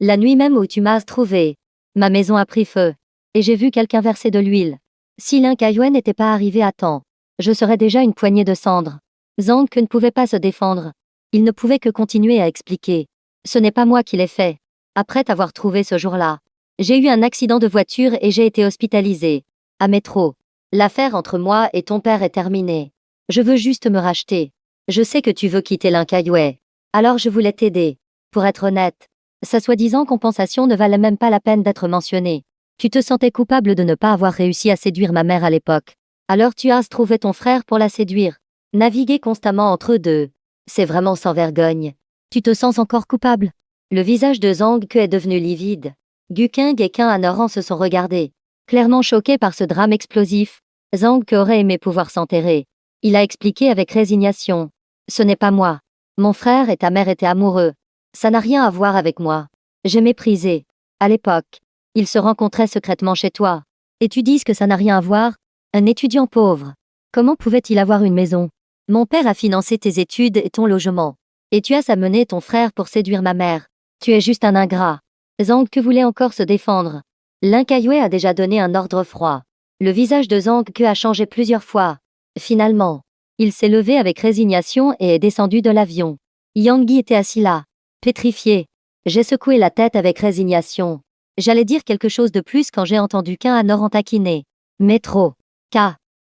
La nuit même où tu m'as trouvé. Ma maison a pris feu. et j'ai vu quelqu'un verser de l'huile. Si Lin Kaiwei n'était pas arrivé à temps, je serais déjà une poignée de cendres. Zhang Ke ne pouvait pas se défendre. Il ne pouvait que continuer à expliquer. Ce n'est pas moi qui l'ai fait. Après t'avoir trouvé ce jour-là, j'ai eu un accident de voiture et j'ai été hospitalisé. À métro. L'affaire entre moi et ton père est terminée. Je veux juste me racheter. Je sais que tu veux quitter Lin Kaiwei. Alors je voulais t'aider. Pour être honnête, sa soi-disant compensation ne valait même pas la peine d'être mentionnée. Tu te sentais coupable de ne pas avoir réussi à séduire ma mère à l'époque. Alors tu as trouvé ton frère pour la séduire. Naviguer constamment entre eux deux. C'est vraiment sans vergogne. Tu te sens encore coupable? Le visage de Zhang Ke est devenu livide. Gu Qing et Qin Anoran se sont regardés. Clairement choqués par ce drame explosif, Zhang Ke aurait aimé pouvoir s'enterrer. Il a expliqué avec résignation. Ce n'est pas moi. Mon frère et ta mère étaient amoureux. Ça n'a rien à voir avec moi. J'ai méprisé. À l'époque, ils se rencontraient secrètement chez toi. Et tu dis que ça n'a rien à voir? Un étudiant pauvre. Comment pouvait-il avoir une maison? Mon père a financé tes études et ton logement. Et tu as amené ton frère pour séduire ma mère. Tu es juste un ingrat. Zhang Ke voulait encore se défendre. Lin Kaiwei a déjà donné un ordre froid. Le visage de Zhang Ke a changé plusieurs fois. Finalement, il s'est levé avec résignation et est descendu de l'avion. Yang Yi était assis là, pétrifié. J'ai secoué la tête avec résignation. J'allais dire quelque chose de plus quand j'ai entendu Qin Anoran taquiner. Mais trop. K.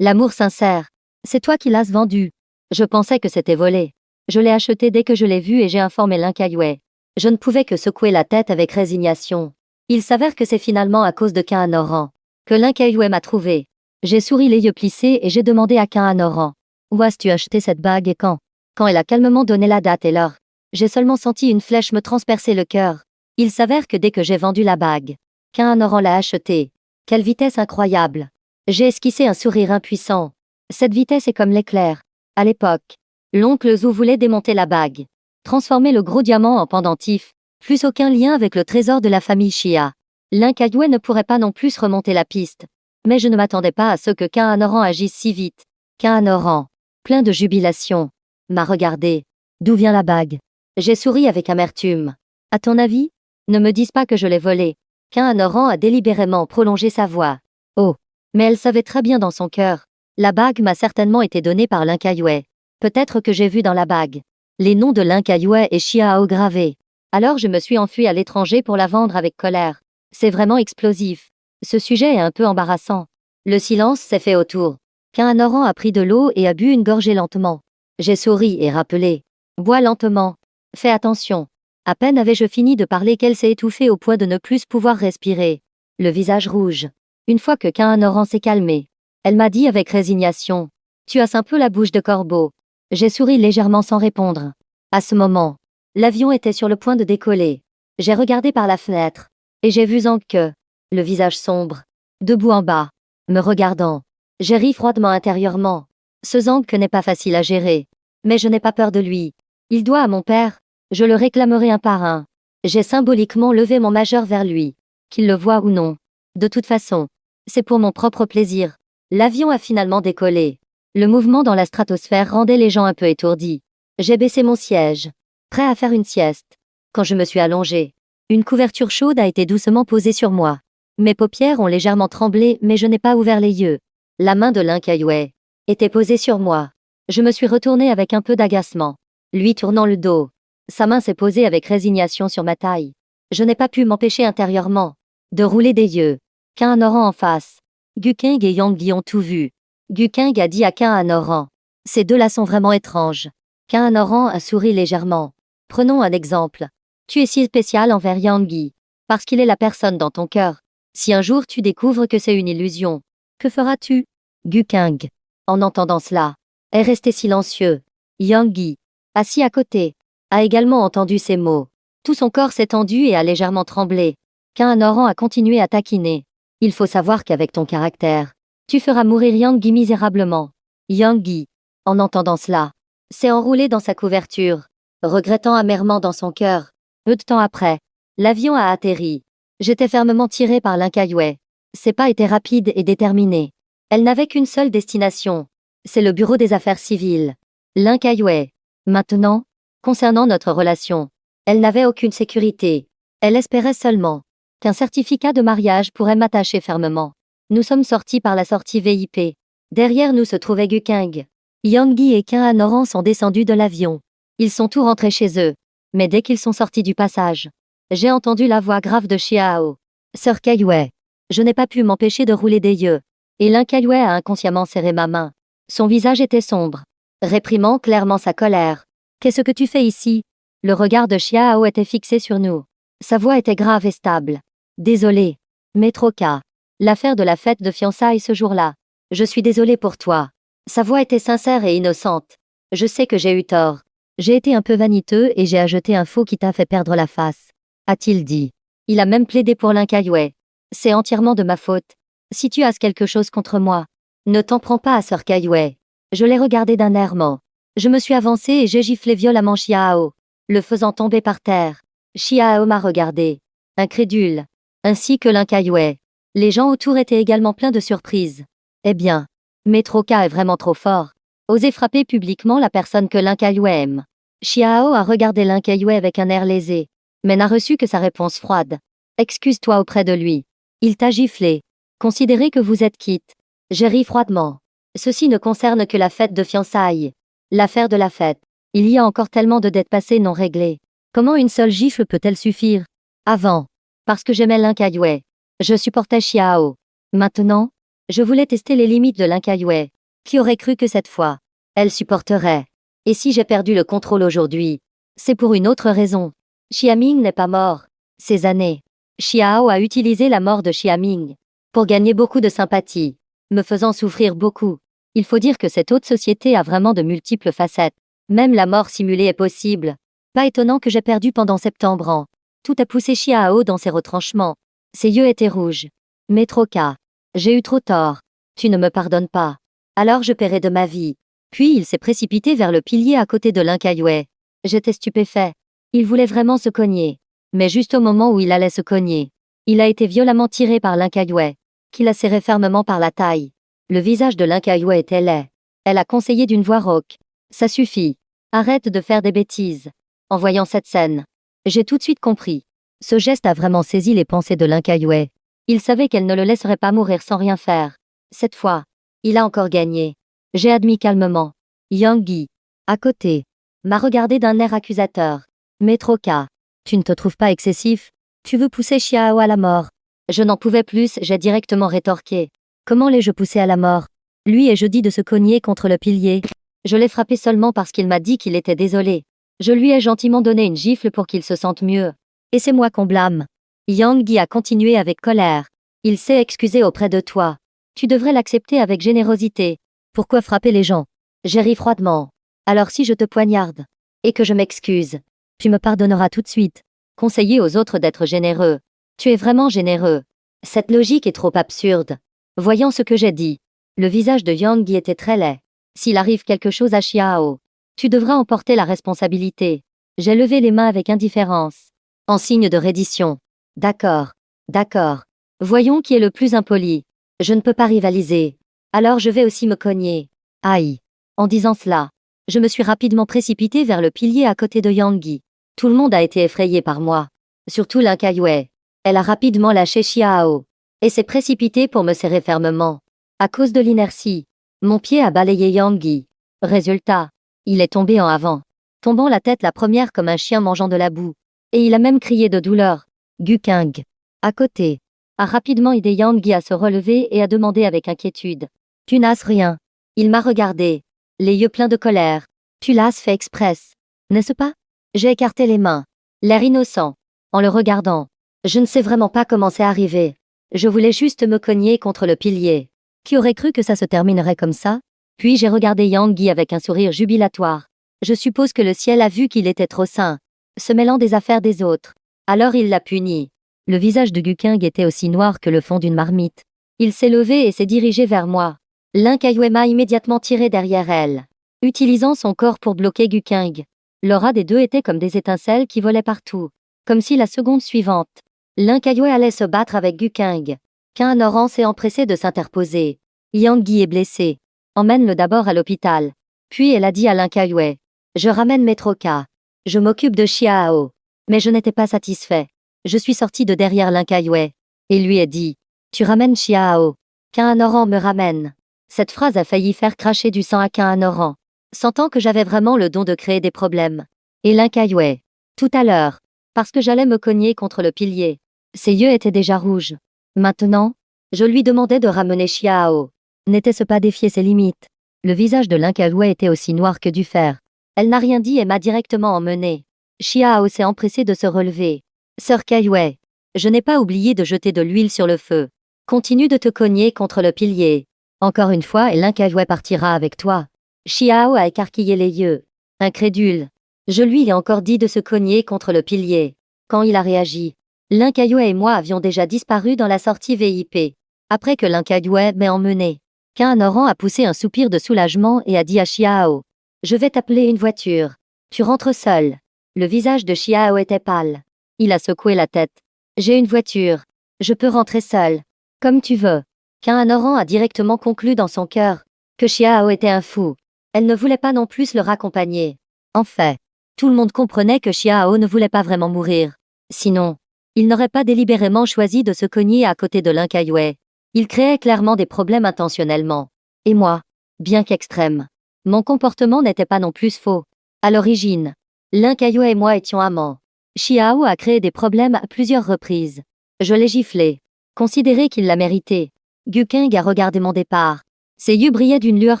L'amour sincère. C'est toi qui l'as vendu. Je pensais que c'était volé. Je l'ai acheté dès que je l'ai vu et j'ai informé Lin Kaiwei. Je ne pouvais que secouer la tête avec résignation. Il s'avère que c'est finalement à cause de Qin Anoran que Lin Kaiwei m'a trouvé. J'ai souri les yeux plissés et j'ai demandé à Qin Anoran. Où as-tu acheté cette bague et quand? Quand elle a calmement donné la date et l'heure, j'ai seulement senti une flèche me transpercer le cœur. Il s'avère que dès que j'ai vendu la bague, Qin Anoran l'a achetée. Quelle vitesse incroyable! J'ai esquissé un sourire impuissant. Cette vitesse est comme l'éclair. À l'époque, l'oncle Zhou voulait démonter la bague, transformer le gros diamant en pendentif, plus aucun lien avec le trésor de la famille Xia. Lin Kaiwei ne pourrait pas non plus remonter la piste. Mais je ne m'attendais pas à ce que Qin Anoran agisse si vite. Qin Anoran, plein de jubilation, m'a regardé. D'où vient la bague? J'ai souri avec amertume. À ton avis? Ne me dis pas que je l'ai volée. Qin Anoran a délibérément prolongé sa voix. Oh, mais elle savait très bien dans son cœur. La bague m'a certainement été donnée par Lin Kaiwei. Peut-être que j'ai vu dans la bague les noms de Lin Kaiwei et Xiao gravés. Alors je me suis enfui à l'étranger pour la vendre avec colère. C'est vraiment explosif. Ce sujet est un peu embarrassant. Le silence s'est fait autour. Qin Anoran a pris de l'eau et a bu une gorgée lentement. J'ai souri et rappelé. Bois lentement. Fais attention. À peine avais-je fini de parler qu'elle s'est étouffée au point de ne plus pouvoir respirer. Le visage rouge. Une fois que Qin Anoran s'est calmé, elle m'a dit avec résignation. Tu as un peu la bouche de corbeau. J'ai souri légèrement sans répondre. À ce moment, l'avion était sur le point de décoller. J'ai regardé par la fenêtre. Et j'ai vu Zhang Ke, le visage sombre, debout en bas, me regardant. J'ai ri froidement intérieurement. Ce Zhang Ke n'est pas facile à gérer. Mais je n'ai pas peur de lui. Il doit à mon père. Je le réclamerai un par un. J'ai symboliquement levé mon majeur vers lui. Qu'il le voie ou non. De toute façon, c'est pour mon propre plaisir. L'avion a finalement décollé. Le mouvement dans la stratosphère rendait les gens un peu étourdis. J'ai baissé mon siège, prêt à faire une sieste. Quand je me suis allongé, une couverture chaude a été doucement posée sur moi. Mes paupières ont légèrement tremblé mais je n'ai pas ouvert les yeux. La main de Lin Kaiwei était posée sur moi. Je me suis retourné avec un peu d'agacement, lui tournant le dos. Sa main s'est posée avec résignation sur ma taille. Je n'ai pas pu m'empêcher intérieurement de rouler des yeux. Qin Anoran en face. Gu Qing et Yang Yi ont tout vu. Gu Qing a dit à Qin Anoran. Ces deux-là sont vraiment étranges. Qin Anoran a souri légèrement. Prenons un exemple. Tu es si spécial envers Yang Yi, parce qu'il est la personne dans ton cœur. Si un jour tu découvres que c'est une illusion, que feras-tu? Gu Qing, en entendant cela, est resté silencieux. Yang Yi, assis à côté, a également entendu ces mots. Tout son corps s'est tendu et a légèrement tremblé. Qin Anoran a continué à taquiner. Il faut savoir qu'avec ton caractère, tu feras mourir Yang Yi misérablement. Yang Yi, en entendant cela, s'est enroulé dans sa couverture, regrettant amèrement dans son cœur. Peu de temps après, l'avion a atterri. J'étais fermement tiré par Lin Kaiwei. Ses pas étaient rapides et déterminés. Elle n'avait qu'une seule destination. C'est le bureau des affaires civiles. Lin Kaiwei. Maintenant, concernant notre relation, elle n'avait aucune sécurité. Elle espérait seulement qu'un certificat de mariage pourrait m'attacher fermement. Nous sommes sortis par la sortie VIP. Derrière nous se trouvait Gukeng. Yang-gi et Qin Anoran sont descendus de l'avion. Ils sont tous rentrés chez eux. Mais dès qu'ils sont sortis du passage, j'ai entendu la voix grave de Xiao. Sœur Kaiyue. Je n'ai pas pu m'empêcher de rouler des yeux. Et Lin Kaiyue a inconsciemment serré ma main. Son visage était sombre, réprimant clairement sa colère. Qu'est-ce que tu fais ici? Le regard de Xiao était fixé sur nous. Sa voix était grave et stable. Désolé. Metroka. L'affaire de la fête de fiançailles ce jour-là. Je suis désolé pour toi. Sa voix était sincère et innocente. Je sais que j'ai eu tort. J'ai été un peu vaniteux et j'ai ajouté un faux qui t'a fait perdre la face. A-t-il dit. Il a même plaidé pour Lin Kaiyue. C'est entièrement de ma faute. Si tu as quelque chose contre moi, ne t'en prends pas à Sœur Kaiyue. Je l'ai regardé d'un air ment. Je me suis avancé et j'ai giflé violemment Xiao, le faisant tomber par terre. Xiao m'a regardé, incrédule, ainsi que Lin Kaiyue. Les gens autour étaient également pleins de surprises. Eh bien, Metroka est vraiment trop fort. Oser frapper publiquement la personne que Lin Kaiyue aime. Xiao a regardé Lin Kaiyue avec un air lésé, mais n'a reçu que sa réponse froide. Excuse-toi auprès de lui. Il t'a giflé. Considérez que vous êtes quitte. J'ai ri froidement. Ceci ne concerne que la fête de fiançailles. L'affaire de la fête. Il y a encore tellement de dettes passées non réglées. Comment une seule gifle peut-elle suffire? Avant. Parce que j'aimais Lin Kaiyue. Je supportais Xiao. Maintenant, je voulais tester les limites de Lin Kaiyue. Qui aurait cru que cette fois, elle supporterait? Et si j'ai perdu le contrôle aujourd'hui, c'est pour une autre raison. Xiaming n'est pas mort. Ces années. Xiao a utilisé la mort de Xiaming pour gagner beaucoup de sympathie, me faisant souffrir beaucoup. Il faut dire que cette haute société a vraiment de multiples facettes. Même la mort simulée est possible. Pas étonnant que j'ai perdu pendant septembre ans. Tout a poussé Xiao dans ses retranchements. Ses yeux étaient rouges. Metroka. J'ai eu trop tort. Tu ne me pardonnes pas. Alors je paierai de ma vie. Puis il s'est précipité vers le pilier à côté de Lin Kaiyue. J'étais stupéfait. Il voulait vraiment se cogner. Mais juste au moment où il allait se cogner, il a été violemment tiré par Lin Kaiyue, qui l'a serré fermement par la taille. Le visage de Lin Kaiyue était laid. Elle a conseillé d'une voix rauque. Ça suffit. Arrête de faire des bêtises. En voyant cette scène, j'ai tout de suite compris. Ce geste a vraiment saisi les pensées de Lin Kaiyue. Il savait qu'elle ne le laisserait pas mourir sans rien faire. Cette fois, il a encore gagné. J'ai admis calmement. Yang-gi, à côté, m'a regardé d'un air accusateur. Metroka, tu ne te trouves pas excessif? Tu veux pousser Xiao à la mort? Je n'en pouvais plus, j'ai directement rétorqué. Comment l'ai-je poussé à la mort? Lui et je dis de se cogner contre le pilier. Je l'ai frappé seulement parce qu'il m'a dit qu'il était désolé. Je lui ai gentiment donné une gifle pour qu'il se sente mieux. Et c'est moi qu'on blâme. Yang-gi a continué avec colère. Il s'est excusé auprès de toi. Tu devrais l'accepter avec générosité. Pourquoi frapper les gens? J'ai ri froidement. Alors si je te poignarde, et que je m'excuse, tu me pardonneras tout de suite. Conseiller aux autres d'être généreux. Tu es vraiment généreux. Cette logique est trop absurde. Voyant ce que j'ai dit, le visage de Yang-gi était très laid. S'il arrive quelque chose à Xiao, tu devras en porter la responsabilité. J'ai levé les mains avec indifférence, en signe de reddition. D'accord. D'accord. Voyons qui est le plus impoli. Je ne peux pas rivaliser. Alors je vais aussi me cogner. Aïe. En disant cela, je me suis rapidement précipité vers le pilier à côté de Yang-gi. Tout le monde a été effrayé par moi. Surtout Lin Kaiyue. Elle a rapidement lâché Xiao et s'est précipitée pour me serrer fermement. À cause de l'inertie, mon pied a balayé Yang-gi. Résultat, il est tombé en avant, tombant la tête la première comme un chien mangeant de la boue. Et il a même crié de douleur. Gukeng, à côté, a rapidement aidé Yang-gi à se relever et a demandé avec inquiétude. Tu n'as rien. Il m'a regardé, les yeux pleins de colère. Tu l'as fait express, n'est-ce pas? J'ai écarté les mains, l'air innocent, en le regardant. Je ne sais vraiment pas comment c'est arrivé. Je voulais juste me cogner contre le pilier. Qui aurait cru que ça se terminerait comme ça? Puis j'ai regardé Yang-gi avec un sourire jubilatoire. Je suppose que le ciel a vu qu'il était trop sain, se mêlant des affaires des autres. Alors il l'a puni. Le visage de Gukeng était aussi noir que le fond d'une marmite. Il s'est levé et s'est dirigé vers moi. Lin Kaiyue m'a immédiatement tiré derrière elle, utilisant son corps pour bloquer Gukeng. L'aura des deux était comme des étincelles qui volaient partout. Comme si la seconde suivante, Lin Kaiyue allait se battre avec Gukeng. Qin Anoran s'est empressé de s'interposer. Yang-gi est blessé. Emmène-le d'abord à l'hôpital. Puis elle a dit à Lin Kaiyue. Je ramène Metroka. Je m'occupe de Xiao. Mais je n'étais pas satisfait. Je suis sorti de derrière Linkayue et lui ai dit: Tu ramènes Xiao. Kaanoran me ramène. Cette phrase a failli faire cracher du sang à Kaanoran, sentant que j'avais vraiment le don de créer des problèmes. Et Linkayue. Tout à l'heure. Parce que j'allais me cogner contre le pilier. Ses yeux étaient déjà rouges. Maintenant, je lui demandais de ramener Xiao. N'était-ce pas défier ses limites? Le visage de Linkayue était aussi noir que du fer. Elle n'a rien dit et m'a directement emmené. Xiao s'est empressé de se relever. Sœur Kayue, je n'ai pas oublié de jeter de l'huile sur le feu. Continue de te cogner contre le pilier. Encore une fois et Linkayue partira avec toi. Xiao a écarquillé les yeux. Incrédule. Je lui ai encore dit de se cogner contre le pilier. Quand il a réagi, Linkayue et moi avions déjà disparu dans la sortie VIP. Après que Linkayue m'ait emmené, Kaanoran a poussé un soupir de soulagement et a dit à Xiao: Je vais t'appeler une voiture. Tu rentres seul. Le visage de Xiao était pâle. Il a secoué la tête. J'ai une voiture. Je peux rentrer seul. Comme tu veux. Kaanoran a directement conclu dans son cœur que Xiao était un fou. Elle ne voulait pas non plus le raccompagner. En fait, tout le monde comprenait que Xiao ne voulait pas vraiment mourir. Sinon, il n'aurait pas délibérément choisi de se cogner à côté de Linkayue. Il créait clairement des problèmes intentionnellement. Et moi, bien qu'extrême, mon comportement n'était pas non plus faux. À l'origine, Linkayue et moi étions amants. Xiao a créé des problèmes à plusieurs reprises. Je l'ai giflé. Considéré qu'il l'a mérité. Guking a regardé mon départ. Ses yeux brillaient d'une lueur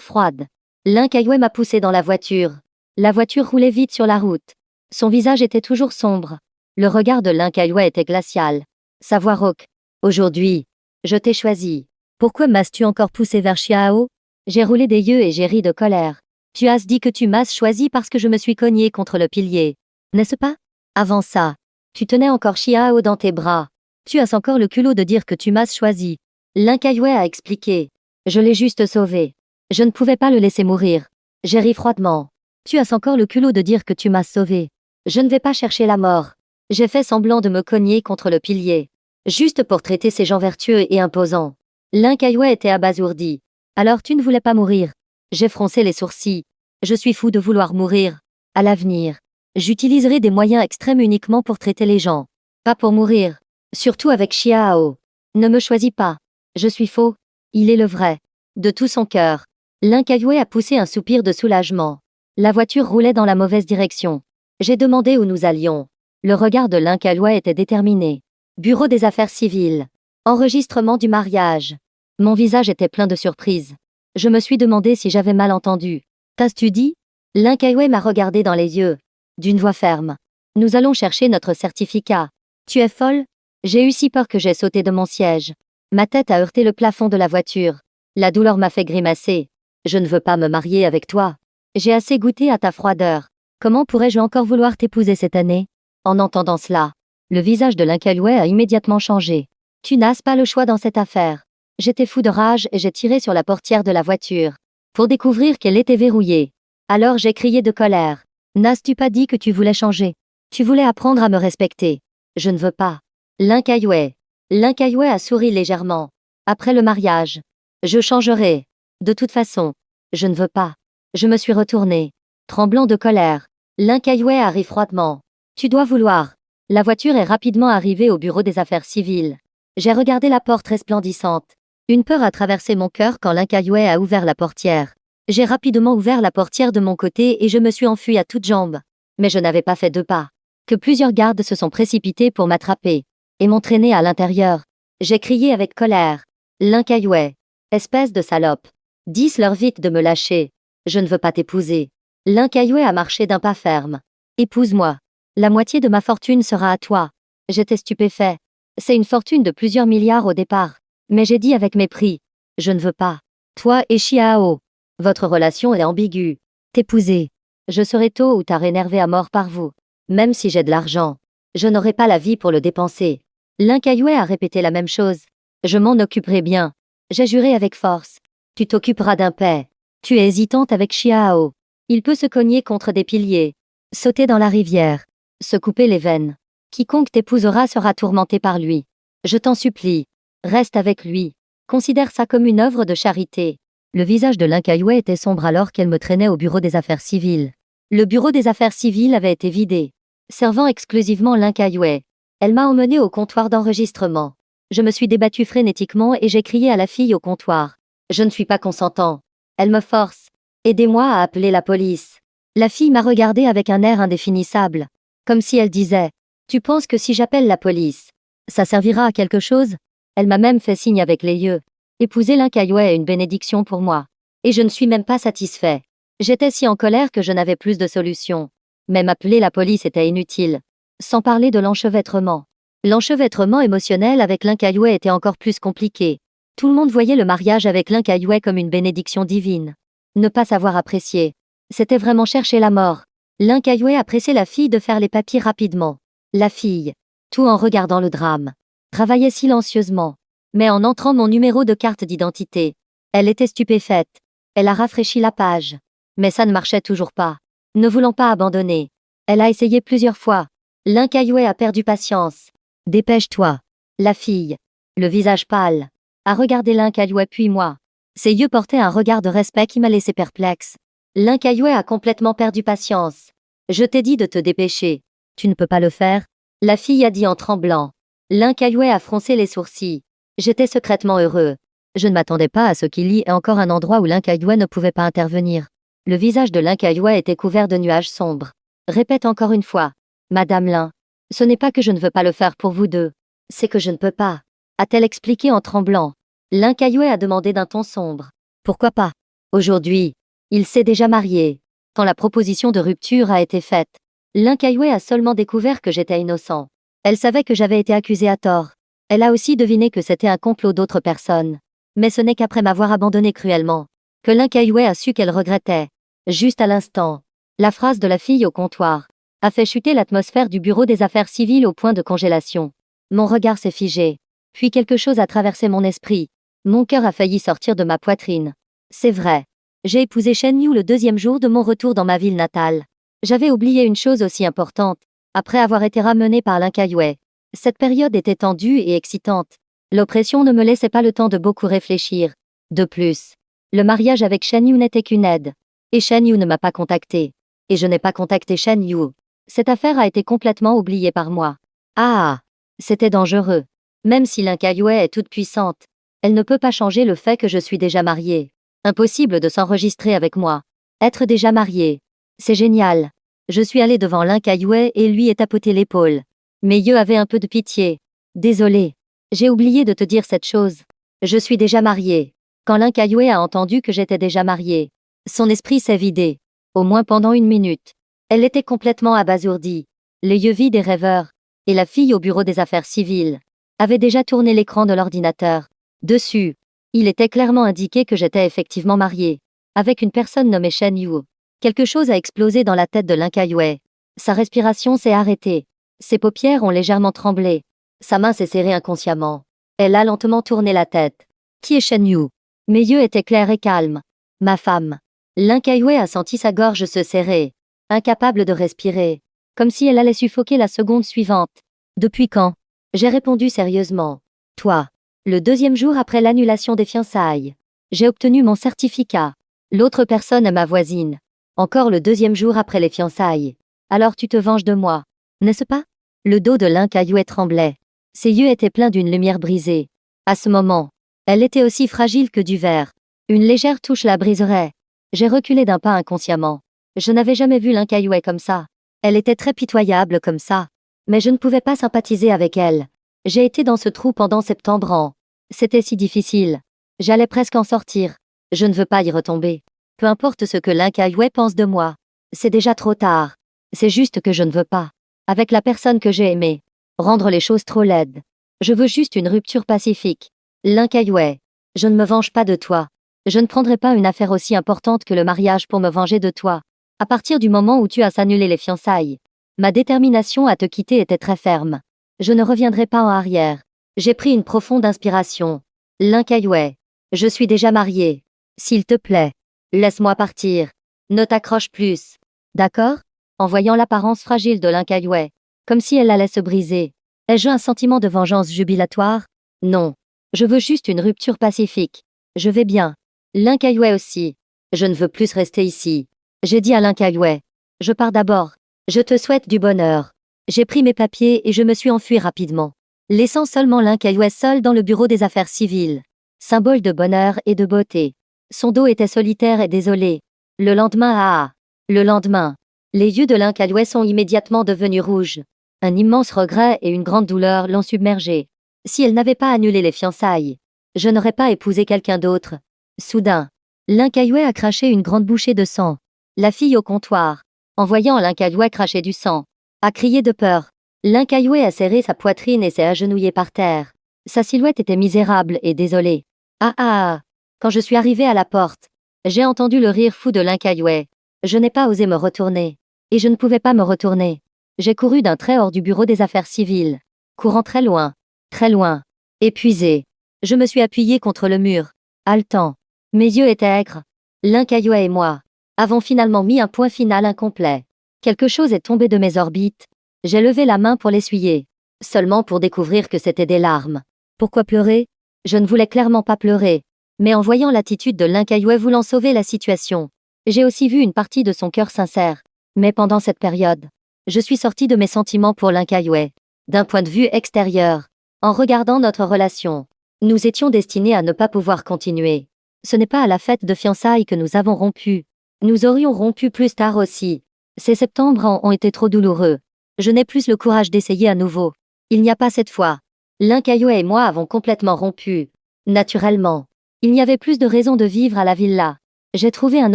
froide. Linkayue m'a poussé dans la voiture. La voiture roulait vite sur la route. Son visage était toujours sombre. Le regard de Linkayue était glacial. Sa voix rauque. Aujourd'hui, je t'ai choisi. Pourquoi m'as-tu encore poussé vers Xiao? J'ai roulé des yeux et j'ai ri de colère. Tu as dit que tu m'as choisi parce que je me suis cogné contre le pilier. N'est-ce pas? Avant ça, tu tenais encore Xiao dans tes bras. Tu as encore le culot de dire que tu m'as choisi. Linkayue a expliqué. Je l'ai juste sauvé. Je ne pouvais pas le laisser mourir. J'ai ri froidement. Tu as encore le culot de dire que tu m'as sauvé. Je ne vais pas chercher la mort. J'ai fait semblant de me cogner contre le pilier. Juste pour traiter ces gens vertueux et imposants. Linkayue était abasourdi. Alors tu ne voulais pas mourir. J'ai froncé les sourcils. Je suis fou de vouloir mourir. À l'avenir, j'utiliserai des moyens extrêmes uniquement pour traiter les gens. Pas pour mourir. Surtout avec Xiao. Ne me choisis pas. Je suis faux. Il est le vrai. De tout son cœur. Linkayue a poussé un soupir de soulagement. La voiture roulait dans la mauvaise direction. J'ai demandé où nous allions. Le regard de Linkayue était déterminé. Bureau des affaires civiles. Enregistrement du mariage. Mon visage était plein de surprise. Je me suis demandé si j'avais mal entendu. T'as-tu dit? Linkayue m'a regardé dans les yeux. D'une voix ferme. Nous allons chercher notre certificat. Tu es folle? J'ai eu si peur que j'ai sauté de mon siège. Ma tête a heurté le plafond de la voiture. La douleur m'a fait grimacer. Je ne veux pas me marier avec toi. J'ai assez goûté à ta froideur. Comment pourrais-je encore vouloir t'épouser cette année? En entendant cela, le visage de Linkayue a immédiatement changé. Tu n'as pas le choix dans cette affaire. J'étais fou de rage et j'ai tiré sur la portière de la voiture. Pour découvrir qu'elle était verrouillée. Alors j'ai crié de colère. N'as-tu pas dit que tu voulais changer? Tu voulais apprendre à me respecter. Je ne veux pas. Linkayue. Linkayue a souri légèrement. Après le mariage. Je changerai. De toute façon. Je ne veux pas. Je me suis retourné. Tremblant de colère. Linkayue a ri froidement. Tu dois vouloir. La voiture est rapidement arrivée au bureau des affaires civiles. J'ai regardé la porte resplendissante. Une peur a traversé mon cœur quand Linkayue a ouvert la portière. J'ai rapidement ouvert la portière de mon côté et je me suis enfui à toutes jambes. Mais je n'avais pas fait 2 pas. Que plusieurs gardes se sont précipités pour m'attraper et m'ont traîné à l'intérieur. J'ai crié avec colère. Linkayue. Espèce de salope. Dis-leur vite de me lâcher. Je ne veux pas t'épouser. Linkayue a marché d'un pas ferme. Épouse-moi. La moitié de ma fortune sera à toi. J'étais stupéfait. C'est une fortune de plusieurs milliards au départ. Mais j'ai dit avec mépris. Je ne veux pas. Toi et Xiao. Votre relation est ambiguë. T'épouser. Je serai tôt ou tard énervé à mort par vous. Même si j'ai de l'argent. Je n'aurai pas la vie pour le dépenser. Linkayue a répété la même chose. Je m'en occuperai bien. J'ai juré avec force. Tu t'occuperas d'un paix. Tu es hésitante avec Xiao. Il peut se cogner contre des piliers. Sauter dans la rivière. Se couper les veines. Quiconque t'épousera sera tourmenté par lui. Je t'en supplie. Reste avec lui. Considère ça comme une œuvre de charité. Le visage de Linkayue était sombre alors qu'elle me traînait au bureau des affaires civiles. Le bureau des affaires civiles avait été vidé, servant exclusivement Linkayue. Elle m'a emmené au comptoir d'enregistrement. Je me suis débattue frénétiquement et j'ai crié à la fille au comptoir. Je ne suis pas consentant. Elle me force. Aidez-moi à appeler la police. La fille m'a regardé avec un air indéfinissable. Comme si elle disait, tu penses que si j'appelle la police, ça servira à quelque chose? Elle m'a même fait signe avec les yeux. Épouser Lin Kai-Wei est une bénédiction pour moi. Et je ne suis même pas satisfait. J'étais si en colère que je n'avais plus de solution. Même appeler la police était inutile. Sans parler de l'enchevêtrement. L'enchevêtrement émotionnel avec Lin Kai-Wei était encore plus compliqué. Tout le monde voyait le mariage avec Lin Kai-Wei comme une bénédiction divine. Ne pas savoir apprécier. C'était vraiment chercher la mort. Lin Kai-Wei a pressé la fille de faire les papiers rapidement. La fille, tout en regardant le drame, travaillait silencieusement. Mais en entrant mon numéro de carte d'identité, elle était stupéfaite. Elle a rafraîchi la page. Mais ça ne marchait toujours pas. Ne voulant pas abandonner, elle a essayé plusieurs fois. Lin Kai-Wei a perdu patience. Dépêche-toi. La fille, le visage pâle, a regardé Lin Kai-Wei puis moi. Ses yeux portaient un regard de respect qui m'a laissé perplexe. Lin Kai-Wei a complètement perdu patience. Je t'ai dit de te dépêcher. Tu ne peux pas le faire? La fille a dit en tremblant. Lin Kai-Wei a froncé les sourcils. J'étais secrètement heureux. Je ne m'attendais pas à ce qu'il y ait encore un endroit où Lin Kai-Wei ne pouvait pas intervenir. Le visage de Lin Kai-Wei était couvert de nuages sombres. Répète encore une fois. Madame Lin. Ce n'est pas que je ne veux pas le faire pour vous deux. C'est que je ne peux pas. A-t-elle expliqué en tremblant. Lin Kai-Wei a demandé d'un ton sombre. Pourquoi pas? Aujourd'hui, il s'est déjà marié. Quand la proposition de rupture a été faite, Lin Kai-Wei a seulement découvert que j'étais innocent. Elle savait que j'avais été accusé à tort. Elle a aussi deviné que c'était un complot d'autres personnes. Mais ce n'est qu'après m'avoir abandonné cruellement que Lin Kai-Wei a su qu'elle regrettait. Juste à l'instant, la phrase de la fille au comptoir a fait chuter l'atmosphère du bureau des affaires civiles au point de congélation. Mon regard s'est figé. Puis quelque chose a traversé mon esprit. Mon cœur a failli sortir de ma poitrine. C'est vrai. J'ai épousé Shen Yu le 2e jour de mon retour dans ma ville natale. J'avais oublié une chose aussi importante. Après avoir été ramené par Lin Kai-Wei, cette période était tendue et excitante. L'oppression ne me laissait pas le temps de beaucoup réfléchir. De plus, le mariage avec Shen Yu n'était qu'une aide. Et Shen Yu ne m'a pas contacté. Et je n'ai pas contacté Shen Yu. Cette affaire a été complètement oubliée par moi. Ah! C'était dangereux. Même si Lin Kai-Wei est toute puissante, elle ne peut pas changer le fait que je suis déjà mariée. Impossible de s'enregistrer avec moi. Être déjà mariée. C'est génial. Je suis allée devant Lin Kai-Wei et lui ai tapoté l'épaule. Mes yeux avaient un peu de pitié. Désolée. J'ai oublié de te dire cette chose. Je suis déjà mariée. Quand Lin Kai-Wei a entendu que j'étais déjà mariée, son esprit s'est vidé. Au moins pendant 1 minute. Elle était complètement abasourdie. Les yeux vides et rêveurs. Et la fille au bureau des affaires civiles avait déjà tourné l'écran de l'ordinateur. Dessus, il était clairement indiqué que j'étais effectivement mariée. Avec une personne nommée Shen Yu. Quelque chose a explosé dans la tête de Lin Kai-Wei. Sa respiration s'est arrêtée. Ses paupières ont légèrement tremblé. Sa main s'est serrée inconsciemment. Elle a lentement tourné la tête. Qui est Shen Yu? Mes yeux étaient clairs et calmes. Ma femme. Lin Kai-Wei a senti sa gorge se serrer. Incapable de respirer. Comme si elle allait suffoquer la seconde suivante. Depuis quand? J'ai répondu sérieusement. Toi. Le 2e jour après l'annulation des fiançailles. J'ai obtenu mon certificat. L'autre personne est ma voisine. Encore le 2e jour après les fiançailles. Alors tu te venges de moi. N'est-ce pas? Le dos de Lin Kai-Wei tremblait. Ses yeux étaient pleins d'une lumière brisée. À ce moment, elle était aussi fragile que du verre. Une légère touche la briserait. J'ai reculé d'un pas inconsciemment. Je n'avais jamais vu Lin Kai-Wei comme ça. Elle était très pitoyable comme ça. Mais je ne pouvais pas sympathiser avec elle. J'ai été dans ce trou pendant septembre ans. C'était si difficile. J'allais presque en sortir. Je ne veux pas y retomber. Peu importe ce que Lin Kai-Wei pense de moi. C'est déjà trop tard. C'est juste que je ne veux pas. Avec la personne que j'ai aimée. Rendre les choses trop laides. Je veux juste une rupture pacifique. Lin Kai-Wei. Je ne me venge pas de toi. Je ne prendrai pas une affaire aussi importante que le mariage pour me venger de toi. À partir du moment où tu as annulé les fiançailles, ma détermination à te quitter était très ferme. Je ne reviendrai pas en arrière. J'ai pris une profonde inspiration. Lin Kai-Wei. Je suis déjà mariée. S'il te plaît. Laisse-moi partir. Ne t'accroche plus. D'accord? En voyant l'apparence fragile de Lin Kai-Wei, comme si elle allait se briser, ai-je un sentiment de vengeance jubilatoire? Non. Je veux juste une rupture pacifique. Je vais bien. Lin Kai-Wei aussi. Je ne veux plus rester ici. J'ai dit à Lin Kai-Wei. Je pars d'abord. Je te souhaite du bonheur. J'ai pris mes papiers et je me suis enfui rapidement, laissant seulement Lin Kaiwei seul dans le bureau des affaires civiles. Symbole de bonheur et de beauté. Son dos était solitaire et désolé. Le lendemain, les yeux de Lin Kaiwei sont immédiatement devenus rouges. Un immense regret et une grande douleur l'ont submergé. Si elle n'avait pas annulé les fiançailles, je n'aurais pas épousé quelqu'un d'autre. Soudain, Lin Kaiwei a craché une grande bouchée de sang. La fille au comptoir, en voyant Lin Kaiwei cracher du sang, a crié de peur. Lin Kaiwei a serré sa poitrine et s'est agenouillé par terre. Sa silhouette était misérable et désolée. Ah ah! Quand je suis arrivée à la porte, j'ai entendu le rire fou de Lin Kaiwei. Je n'ai pas osé me retourner. Et je ne pouvais pas me retourner. J'ai couru d'un trait hors du bureau des affaires civiles. Courant très loin. Très loin. Épuisé. Je me suis appuyée contre le mur. Haletant. Mes yeux étaient aigres. Lin Kaiwei et moi avons finalement mis un point final incomplet. Quelque chose est tombé de mes orbites. J'ai levé la main pour l'essuyer. Seulement pour découvrir que c'était des larmes. Pourquoi pleurer? Je ne voulais clairement pas pleurer. Mais en voyant l'attitude de Lin Kaiwei voulant sauver la situation, j'ai aussi vu une partie de son cœur sincère. Mais pendant cette période, je suis sortie de mes sentiments pour Lin Kaiwei. D'un point de vue extérieur, en regardant notre relation, nous étions destinés à ne pas pouvoir continuer. Ce n'est pas à la fête de fiançailles que nous avons rompu. Nous aurions rompu plus tard aussi. Ces septembres ont été trop douloureux. Je n'ai plus le courage d'essayer à nouveau. Il n'y a pas cette fois. Lin Kaiwei et moi avons complètement rompu. Naturellement. Il n'y avait plus de raison de vivre à la villa. J'ai trouvé un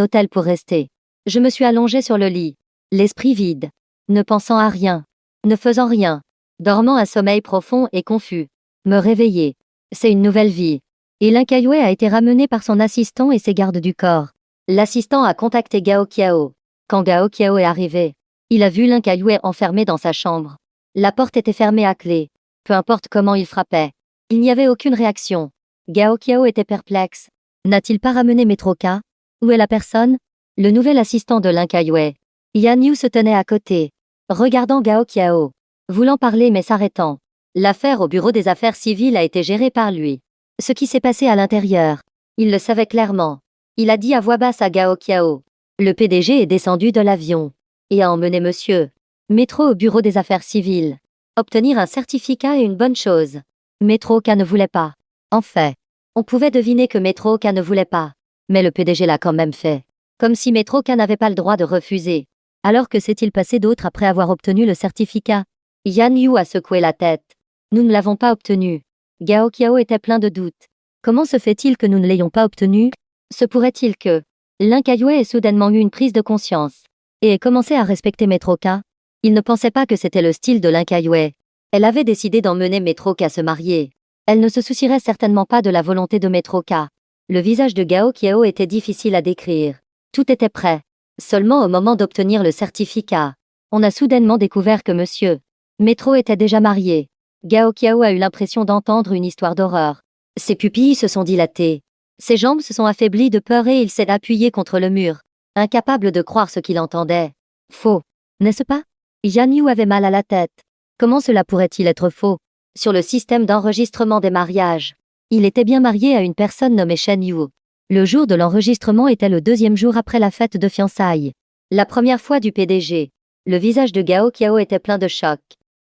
hôtel pour rester. Je me suis allongée sur le lit, l'esprit vide, ne pensant à rien, ne faisant rien, dormant un sommeil profond et confus. Me réveiller. C'est une nouvelle vie. Et Lin Kaiwei a été ramené par son assistant et ses gardes du corps. L'assistant a contacté Gao Qiao. Quand Gao Qiao est arrivé, il a vu Lin Kaiwei enfermé dans sa chambre. La porte était fermée à clé. Peu importe comment il frappait, il n'y avait aucune réaction. Gao Qiao était perplexe. N'a-t-il pas ramené Metroka? Où est la personne? Le nouvel assistant de Lin Kaiwei. Yan Yu se tenait à côté, regardant Gao Qiao, voulant parler mais s'arrêtant. L'affaire au bureau des affaires civiles a été gérée par lui. Ce qui s'est passé à l'intérieur, il le savait clairement. Il a dit à voix basse à Gao Qiao. Le PDG est descendu de l'avion et a emmené monsieur Métro au bureau des affaires civiles. Obtenir un certificat est une bonne chose. Metroka ne voulait pas. En fait, on pouvait deviner que Metroka ne voulait pas. Mais le PDG l'a quand même fait. Comme si Metroka n'avait pas le droit de refuser. Alors que s'est-il passé d'autre après avoir obtenu le certificat? Yan Yu a secoué la tête. Nous ne l'avons pas obtenu. Gao Qiao était plein de doutes. Comment se fait-il que nous ne l'ayons pas obtenu? Se pourrait-il que Lin Kaiwei ait soudainement eu une prise de conscience et ait commencé à respecter Metroka? Il ne pensait pas que c'était le style de Lin Kaiwei. Elle avait décidé d'emmener Metroka se marier. Elle ne se soucierait certainement pas de la volonté de Metroka. Le visage de Gao Qiao était difficile à décrire. Tout était prêt. Seulement au moment d'obtenir le certificat, on a soudainement découvert que monsieur Metro était déjà marié. Gao Qiao a eu l'impression d'entendre une histoire d'horreur. Ses pupilles se sont dilatées. Ses jambes se sont affaiblies de peur et il s'est appuyé contre le mur, incapable de croire ce qu'il entendait. Faux, n'est-ce pas? Yan Yu avait mal à la tête. Comment cela pourrait-il être faux? Sur le système d'enregistrement des mariages, il était bien marié à une personne nommée Shen Yu. Le jour de l'enregistrement était le deuxième jour après la fête de fiançailles. La première fois du PDG. Le visage de Gao Qiao était plein de choc,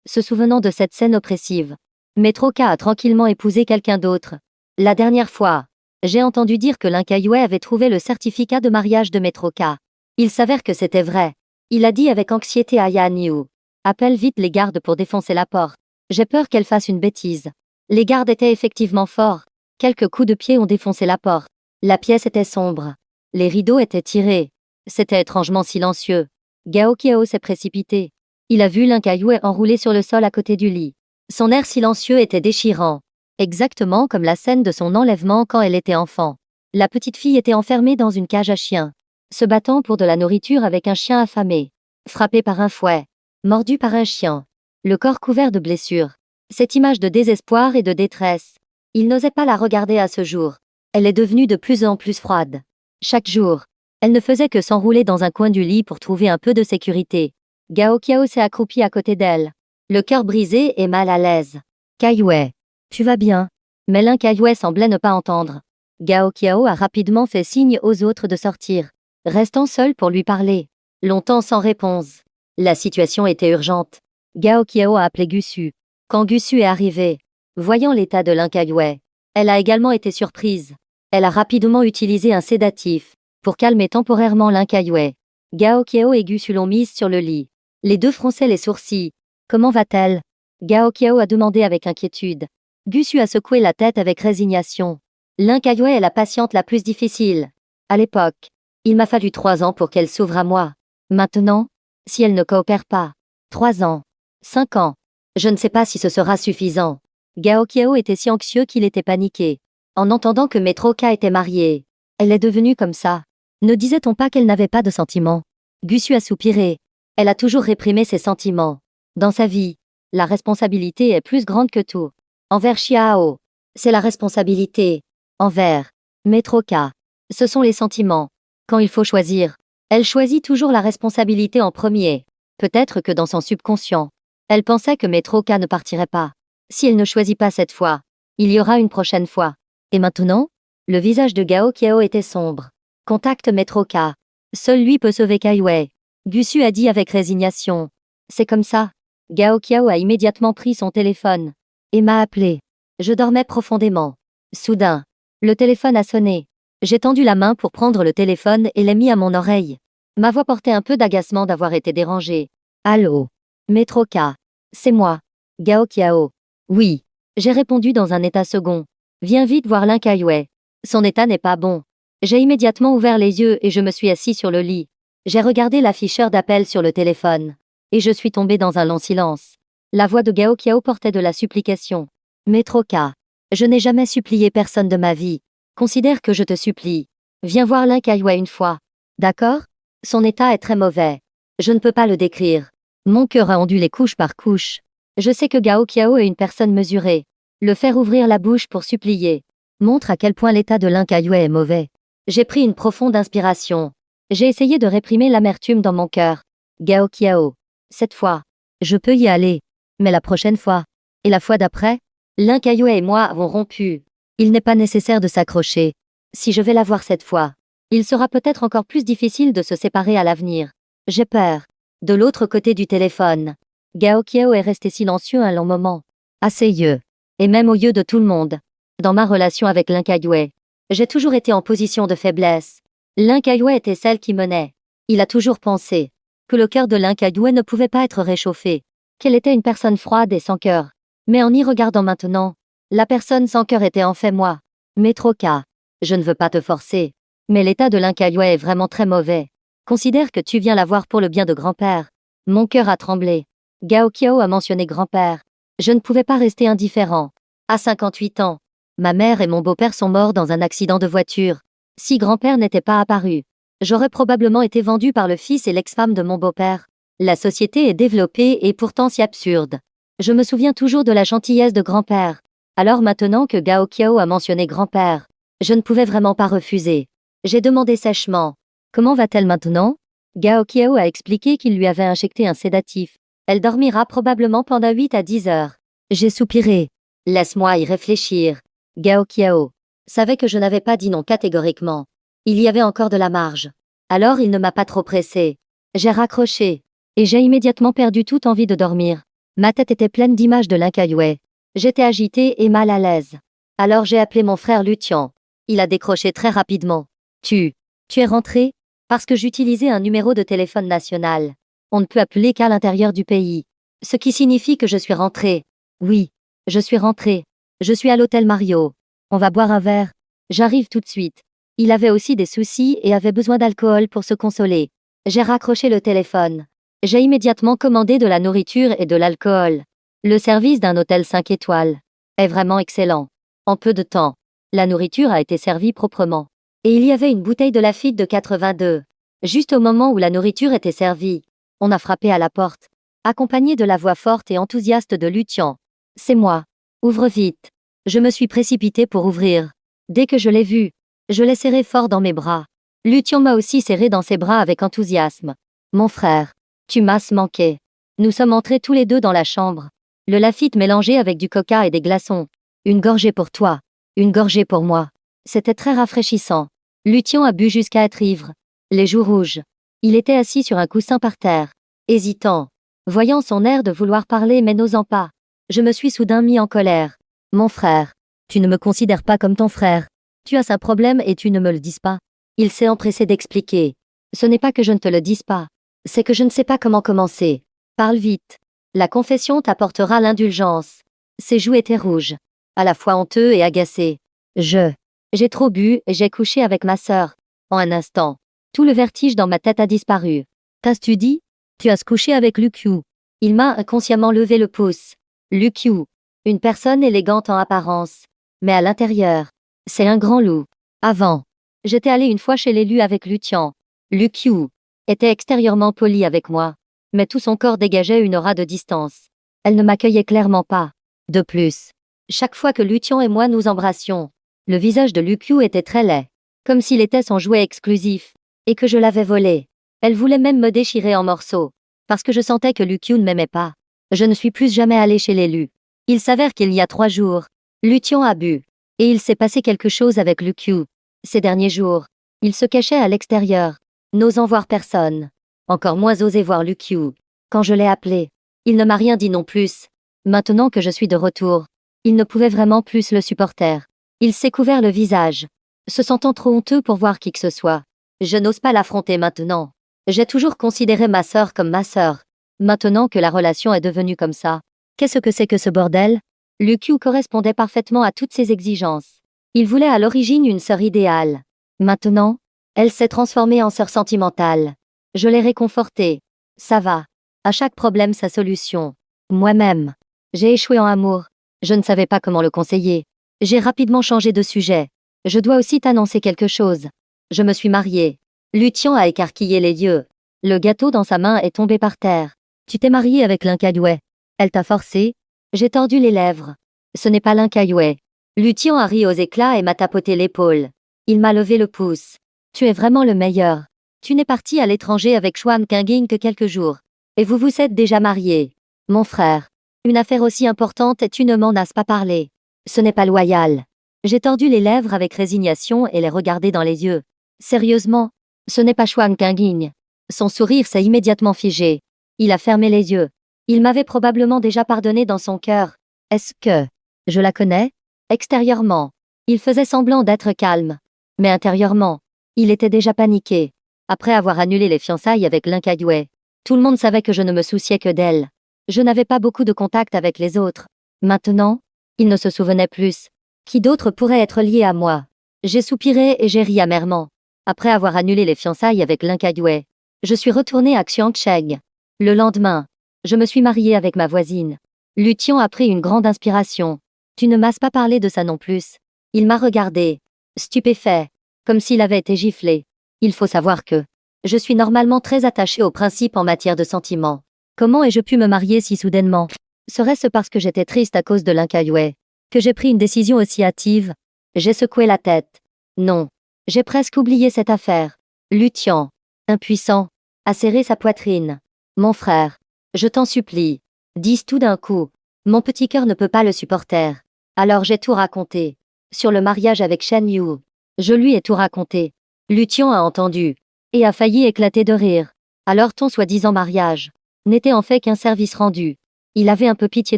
se souvenant de cette scène oppressive. Metroka a tranquillement épousé quelqu'un d'autre. La dernière fois, j'ai entendu dire que Lin Kaiwei avait trouvé le certificat de mariage de Metroka. Il s'avère que c'était vrai. Il a dit avec anxiété à Yan Yu. Appelle vite les gardes pour défoncer la porte. J'ai peur qu'elle fasse une bêtise. Les gardes étaient effectivement forts. Quelques coups de pied ont défoncé la porte. La pièce était sombre. Les rideaux étaient tirés. C'était étrangement silencieux. Gao Qiao s'est précipité. Il a vu Lin Kaiwei enroulé sur le sol à côté du lit. Son air silencieux était déchirant. Exactement comme la scène de son enlèvement quand elle était enfant. La petite fille était enfermée dans une cage à chiens, se battant pour de la nourriture avec un chien affamé, frappée par un fouet, mordue par un chien, le corps couvert de blessures. Cette image de désespoir et de détresse, il n'osait pas la regarder à ce jour. Elle est devenue de plus en plus froide. Chaque jour, elle ne faisait que s'enrouler dans un coin du lit pour trouver un peu de sécurité. Gao Qiao s'est accroupi à côté d'elle, le cœur brisé et mal à l'aise. Kaiwei, tu vas bien? Mais Lin Kaiwei semblait ne pas entendre. Gao Qiao a rapidement fait signe aux autres de sortir, restant seul pour lui parler. Longtemps sans réponse. La situation était urgente. Gao Qiao a appelé Gusu. Quand Gusu est arrivé, voyant l'état de Lin Kaiwei, elle a également été surprise. Elle a rapidement utilisé un sédatif pour calmer temporairement Lin Kaiwei. Gao Qiao et Gusu l'ont mise sur le lit. Les deux fronçaient les sourcils. Comment va-t-elle? Gao Qiao a demandé avec inquiétude. Gusu a secoué la tête avec résignation. Lin Kaiwei est la patiente la plus difficile. À l'époque, il m'a fallu 3 ans pour qu'elle s'ouvre à moi. Maintenant, si elle ne coopère pas, 3 ans, 5 ans, je ne sais pas si ce sera suffisant. Gao Qiao était si anxieux qu'il était paniqué. En entendant que Metroka était mariée, elle est devenue comme ça. Ne disait-on pas qu'elle n'avait pas de sentiments? Gusu a soupiré. Elle a toujours réprimé ses sentiments. Dans sa vie, la responsabilité est plus grande que tout. Envers Xiao, c'est la responsabilité. Envers Metroka, ce sont les sentiments. Quand il faut choisir, elle choisit toujours la responsabilité en premier. Peut-être que dans son subconscient, elle pensait que Metroka ne partirait pas. Si elle ne choisit pas cette fois, il y aura une prochaine fois. Et maintenant? Le visage de Gao Qiao était sombre. Contacte Metroka. Seul lui peut sauver Kaiwei. Gusu a dit avec résignation. C'est comme ça. Gao Qiao a immédiatement pris son téléphone et m'a appelé. Je dormais profondément. Soudain, le téléphone a sonné. J'ai tendu la main pour prendre le téléphone et l'ai mis à mon oreille. Ma voix portait un peu d'agacement d'avoir été dérangée. Allô? Metroka. C'est moi. Gao Qiao. Oui. J'ai répondu dans un état second. Viens vite voir Lin Kaiwei. Son état n'est pas bon. J'ai immédiatement ouvert les yeux et je me suis assis sur le lit. J'ai regardé l'afficheur d'appel sur le téléphone. Et je suis tombé dans un long silence. La voix de Gao Qiao portait de la supplication. Metroka. Je n'ai jamais supplié personne de ma vie. Considère que je te supplie. Viens voir Lin Kaiwei une fois. D'accord? Son état est très mauvais. Je ne peux pas le décrire. Mon cœur a ondulé couche par couche. Je sais que Gao Qiao est une personne mesurée. Le faire ouvrir la bouche pour supplier montre à quel point l'état de Lin Kaiwei est mauvais. J'ai pris une profonde inspiration. J'ai essayé de réprimer l'amertume dans mon cœur. Gao Qiao. Cette fois, je peux y aller. Mais la prochaine fois, et la fois d'après, Lin Kaiwei et moi avons rompu. Il n'est pas nécessaire de s'accrocher. Si je vais la voir cette fois, il sera peut-être encore plus difficile de se séparer à l'avenir. J'ai peur. De l'autre côté du téléphone, Gao Qiao est resté silencieux un long moment. À ses yeux, et même aux yeux de tout le monde. Dans ma relation avec Lin Kaiwei, j'ai toujours été en position de faiblesse. Lin Kaiwei était celle qui menait. Il a toujours pensé que le cœur de Lin Kaiwei ne pouvait pas être réchauffé, qu'elle était une personne froide et sans cœur. Mais en y regardant maintenant, la personne sans cœur était en fait moi. Metroka, je ne veux pas te forcer, mais l'état de Lin Kaiwei est vraiment très mauvais. Considère que tu viens la voir pour le bien de grand-père. Mon cœur a tremblé. Gao Qiao a mentionné grand-père. Je ne pouvais pas rester indifférent. À 58 ans, ma mère et mon beau-père sont morts dans un accident de voiture. Si grand-père n'était pas apparu, j'aurais probablement été vendu par le fils et l'ex-femme de mon beau-père. La société est développée et pourtant si absurde. Je me souviens toujours de la gentillesse de grand-père. Alors maintenant que Gao Qiao a mentionné grand-père, je ne pouvais vraiment pas refuser. J'ai demandé sèchement. Comment va-t-elle maintenant? Gao Qiao a expliqué qu'il lui avait injecté un sédatif. Elle dormira probablement pendant 8 à 10 heures. J'ai soupiré. Laisse-moi y réfléchir. Gao Qiao savait que je n'avais pas dit non catégoriquement. Il y avait encore de la marge. Alors il ne m'a pas trop pressé. J'ai raccroché. Et j'ai immédiatement perdu toute envie de dormir. Ma tête était pleine d'images de Lin Kaiwei. J'étais agitée et mal à l'aise. Alors j'ai appelé mon frère Lutian. Il a décroché très rapidement. Tu es rentré? Parce que j'utilisais un numéro de téléphone national. On ne peut appeler qu'à l'intérieur du pays. Ce qui signifie que je suis rentré. Oui, je suis rentré. Je suis à l'hôtel Mario. On va boire un verre. J'arrive tout de suite. Il avait aussi des soucis et avait besoin d'alcool pour se consoler. J'ai raccroché le téléphone. J'ai immédiatement commandé de la nourriture et de l'alcool. Le service d'un hôtel 5 étoiles est vraiment excellent. En peu de temps, la nourriture a été servie proprement. Et il y avait une bouteille de Lafite de 82. Juste au moment où la nourriture était servie, on a frappé à la porte, accompagné de la voix forte et enthousiaste de Lutian. C'est moi. Ouvre vite. Je me suis précipité pour ouvrir. Dès que je l'ai vu, je l'ai serré fort dans mes bras. Lutian m'a aussi serré dans ses bras avec enthousiasme. Mon frère, tu m'as manqué. Nous sommes entrés tous les deux dans la chambre. Le Lafite mélangé avec du coca et des glaçons. Une gorgée pour toi. Une gorgée pour moi. C'était très rafraîchissant. Lutian a bu jusqu'à être ivre. Les joues rouges. Il était assis sur un coussin par terre, hésitant. Voyant son air de vouloir parler mais n'osant pas, je me suis soudain mis en colère. Mon frère. Tu ne me considères pas comme ton frère. Tu as un problème et tu ne me le dis pas. Il s'est empressé d'expliquer. Ce n'est pas que je ne te le dise pas. C'est que je ne sais pas comment commencer. Parle vite. La confession t'apportera l'indulgence. Ses joues étaient rouges. À la fois honteux et agacé. J'ai trop bu et j'ai couché avec ma sœur. En un instant. Tout le vertige dans ma tête a disparu. T'as-tu dit? Tu as couché avec Luciu. Il m'a inconsciemment levé le pouce. Luciu. Une personne élégante en apparence. Mais à l'intérieur. C'est un grand loup. Avant. J'étais allée une fois chez l'élu avec Lucian. Luciu était extérieurement poli avec moi. Mais tout son corps dégageait une aura de distance. Elle ne m'accueillait clairement pas. De plus. Chaque fois que Lucian et moi nous embrassions, le visage de Luciu était très laid. Comme s'il était son jouet exclusif. Et que je l'avais volé. Elle voulait même me déchirer en morceaux. Parce que je sentais que Luciu ne m'aimait pas. Je ne suis plus jamais allée chez l'élu. Il s'avère qu'il y a 3 jours, Lucian a bu. Et il s'est passé quelque chose avec Luciu. Ces derniers jours, il se cachait à l'extérieur, n'osant voir personne. Encore moins oser voir Luciu. Quand je l'ai appelé, il ne m'a rien dit non plus. Maintenant que je suis de retour, il ne pouvait vraiment plus le supporter. Il s'est couvert le visage, se sentant trop honteux pour voir qui que ce soit. Je n'ose pas l'affronter maintenant. J'ai toujours considéré ma sœur comme ma sœur. Maintenant que la relation est devenue comme ça, qu'est-ce que c'est que ce bordel? Luciu correspondait parfaitement à toutes ses exigences. Il voulait à l'origine une sœur idéale. Maintenant, elle s'est transformée en sœur sentimentale. Je l'ai réconfortée. Ça va. À chaque problème sa solution. Moi-même. J'ai échoué en amour. Je ne savais pas comment le conseiller. J'ai rapidement changé de sujet. Je dois aussi t'annoncer quelque chose. Je me suis mariée. Lucian a écarquillé les yeux. Le gâteau dans sa main est tombé par terre. Tu t'es mariée avec l'Incaillouet. Elle t'a forcé? J'ai tordu les lèvres. Ce n'est pas l'Incaillouet. Lucian a ri aux éclats et m'a tapoté l'épaule. Il m'a levé le pouce. Tu es vraiment le meilleur. Tu n'es parti à l'étranger avec Schwam Kinging que quelques jours. Et vous vous êtes déjà mariés. Mon frère. Une affaire aussi importante et tu ne m'en as pas parlé. Ce n'est pas loyal. J'ai tordu les lèvres avec résignation et les regardé dans les yeux. Sérieusement, ce n'est pas Schwam Kinging. Son sourire s'est immédiatement figé. Il a fermé les yeux. Il m'avait probablement déjà pardonné dans son cœur. Est-ce que je la connais? Extérieurement, il faisait semblant d'être calme. Mais intérieurement, il était déjà paniqué. Après avoir annulé les fiançailles avec l'Incaillouet, tout le monde savait que je ne me souciais que d'elle. Je n'avais pas beaucoup de contact avec les autres. Maintenant, il ne se souvenait plus. Qui d'autre pourrait être lié à moi? J'ai soupiré et j'ai ri amèrement. Après avoir annulé les fiançailles avec l'Incaillouet, je suis retournée à Xiangcheng. Le lendemain, je me suis mariée avec ma voisine. Lucian a pris une grande inspiration. Tu ne m'as pas parlé de ça non plus. Il m'a regardé, stupéfait, comme s'il avait été giflé. Il faut savoir que je suis normalement très attachée aux principes en matière de sentiments. Comment ai-je pu me marier si soudainement? Serait-ce parce que j'étais triste à cause de l'Incaillouet que j'ai pris une décision aussi hâtive? J'ai secoué la tête. Non. J'ai presque oublié cette affaire. Lucian, impuissant, a serré sa poitrine. Mon frère, je t'en supplie, dis tout d'un coup. Mon petit cœur ne peut pas le supporter. Alors j'ai tout raconté. Sur le mariage avec Shen Yu. Je lui ai tout raconté. Lucian a entendu. Et a failli éclater de rire. Alors ton soi-disant mariage n'était en fait qu'un service rendu. Il avait un peu pitié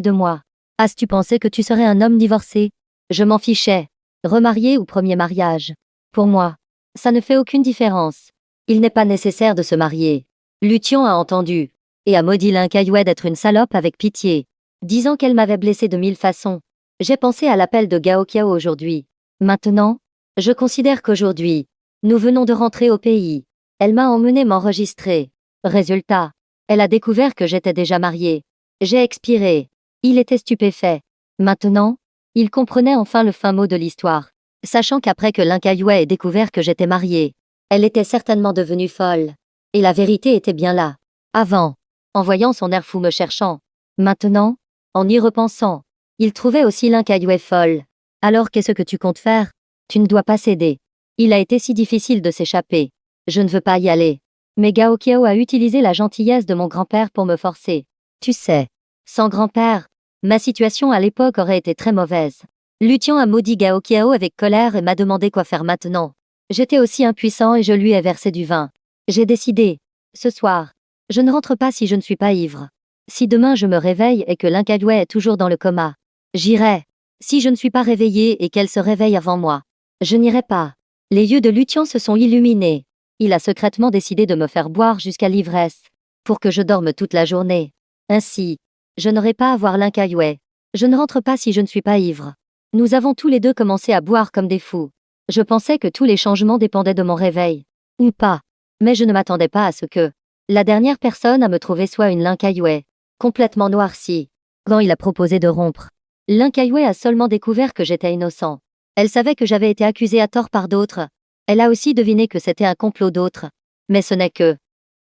de moi. As-tu pensé que tu serais un homme divorcé? Je m'en fichais. Remarié ou premier mariage. Pour moi, ça ne fait aucune différence. Il n'est pas nécessaire de se marier. Lucian a entendu. Et a maudit l'Incaillouet d'être une salope avec pitié. Disant qu'elle m'avait blessé de 1000 façons. J'ai pensé à l'appel de Gao Kiao aujourd'hui. Maintenant, je considère qu'aujourd'hui, nous venons de rentrer au pays. Elle m'a emmené m'enregistrer. Résultat, elle a découvert que j'étais déjà mariée. J'ai expiré. Il était stupéfait. Maintenant, il comprenait enfin le fin mot de l'histoire. Sachant qu'après que l'Incaillouet ait découvert que j'étais mariée, elle était certainement devenue folle. Et la vérité était bien là. Avant, en voyant son air fou me cherchant. Maintenant, en y repensant, il trouvait aussi l'Incaillouet folle. Alors qu'est-ce que tu comptes faire? Tu ne dois pas céder. Il a été si difficile de s'échapper. Je ne veux pas y aller. Mais Gao Kiao a utilisé la gentillesse de mon grand-père pour me forcer. Tu sais, sans grand-père, ma situation à l'époque aurait été très mauvaise. Lucian a maudit Gao Kiao avec colère et m'a demandé quoi faire maintenant. J'étais aussi impuissant et je lui ai versé du vin. J'ai décidé, ce soir, je ne rentre pas si je ne suis pas ivre. Si demain je me réveille et que Linkaïwe est toujours dans le coma, j'irai. Si je ne suis pas réveillée et qu'elle se réveille avant moi, je n'irai pas. Les yeux de Lutian se sont illuminés. Il a secrètement décidé de me faire boire jusqu'à l'ivresse, pour que je dorme toute la journée. Ainsi, je n'aurai pas à voir Linkaïwe. Je ne rentre pas si je ne suis pas ivre. Nous avons tous les deux commencé à boire comme des fous. Je pensais que tous les changements dépendaient de mon réveil. Ou pas. Mais je ne m'attendais pas à ce que la dernière personne à me trouver soit une Linkaïwe, complètement noircie. Quand il a proposé de rompre, Linkaïwe a seulement découvert que j'étais innocent. Elle savait que j'avais été accusé à tort par d'autres. Elle a aussi deviné que c'était un complot d'autres. Mais ce n'est que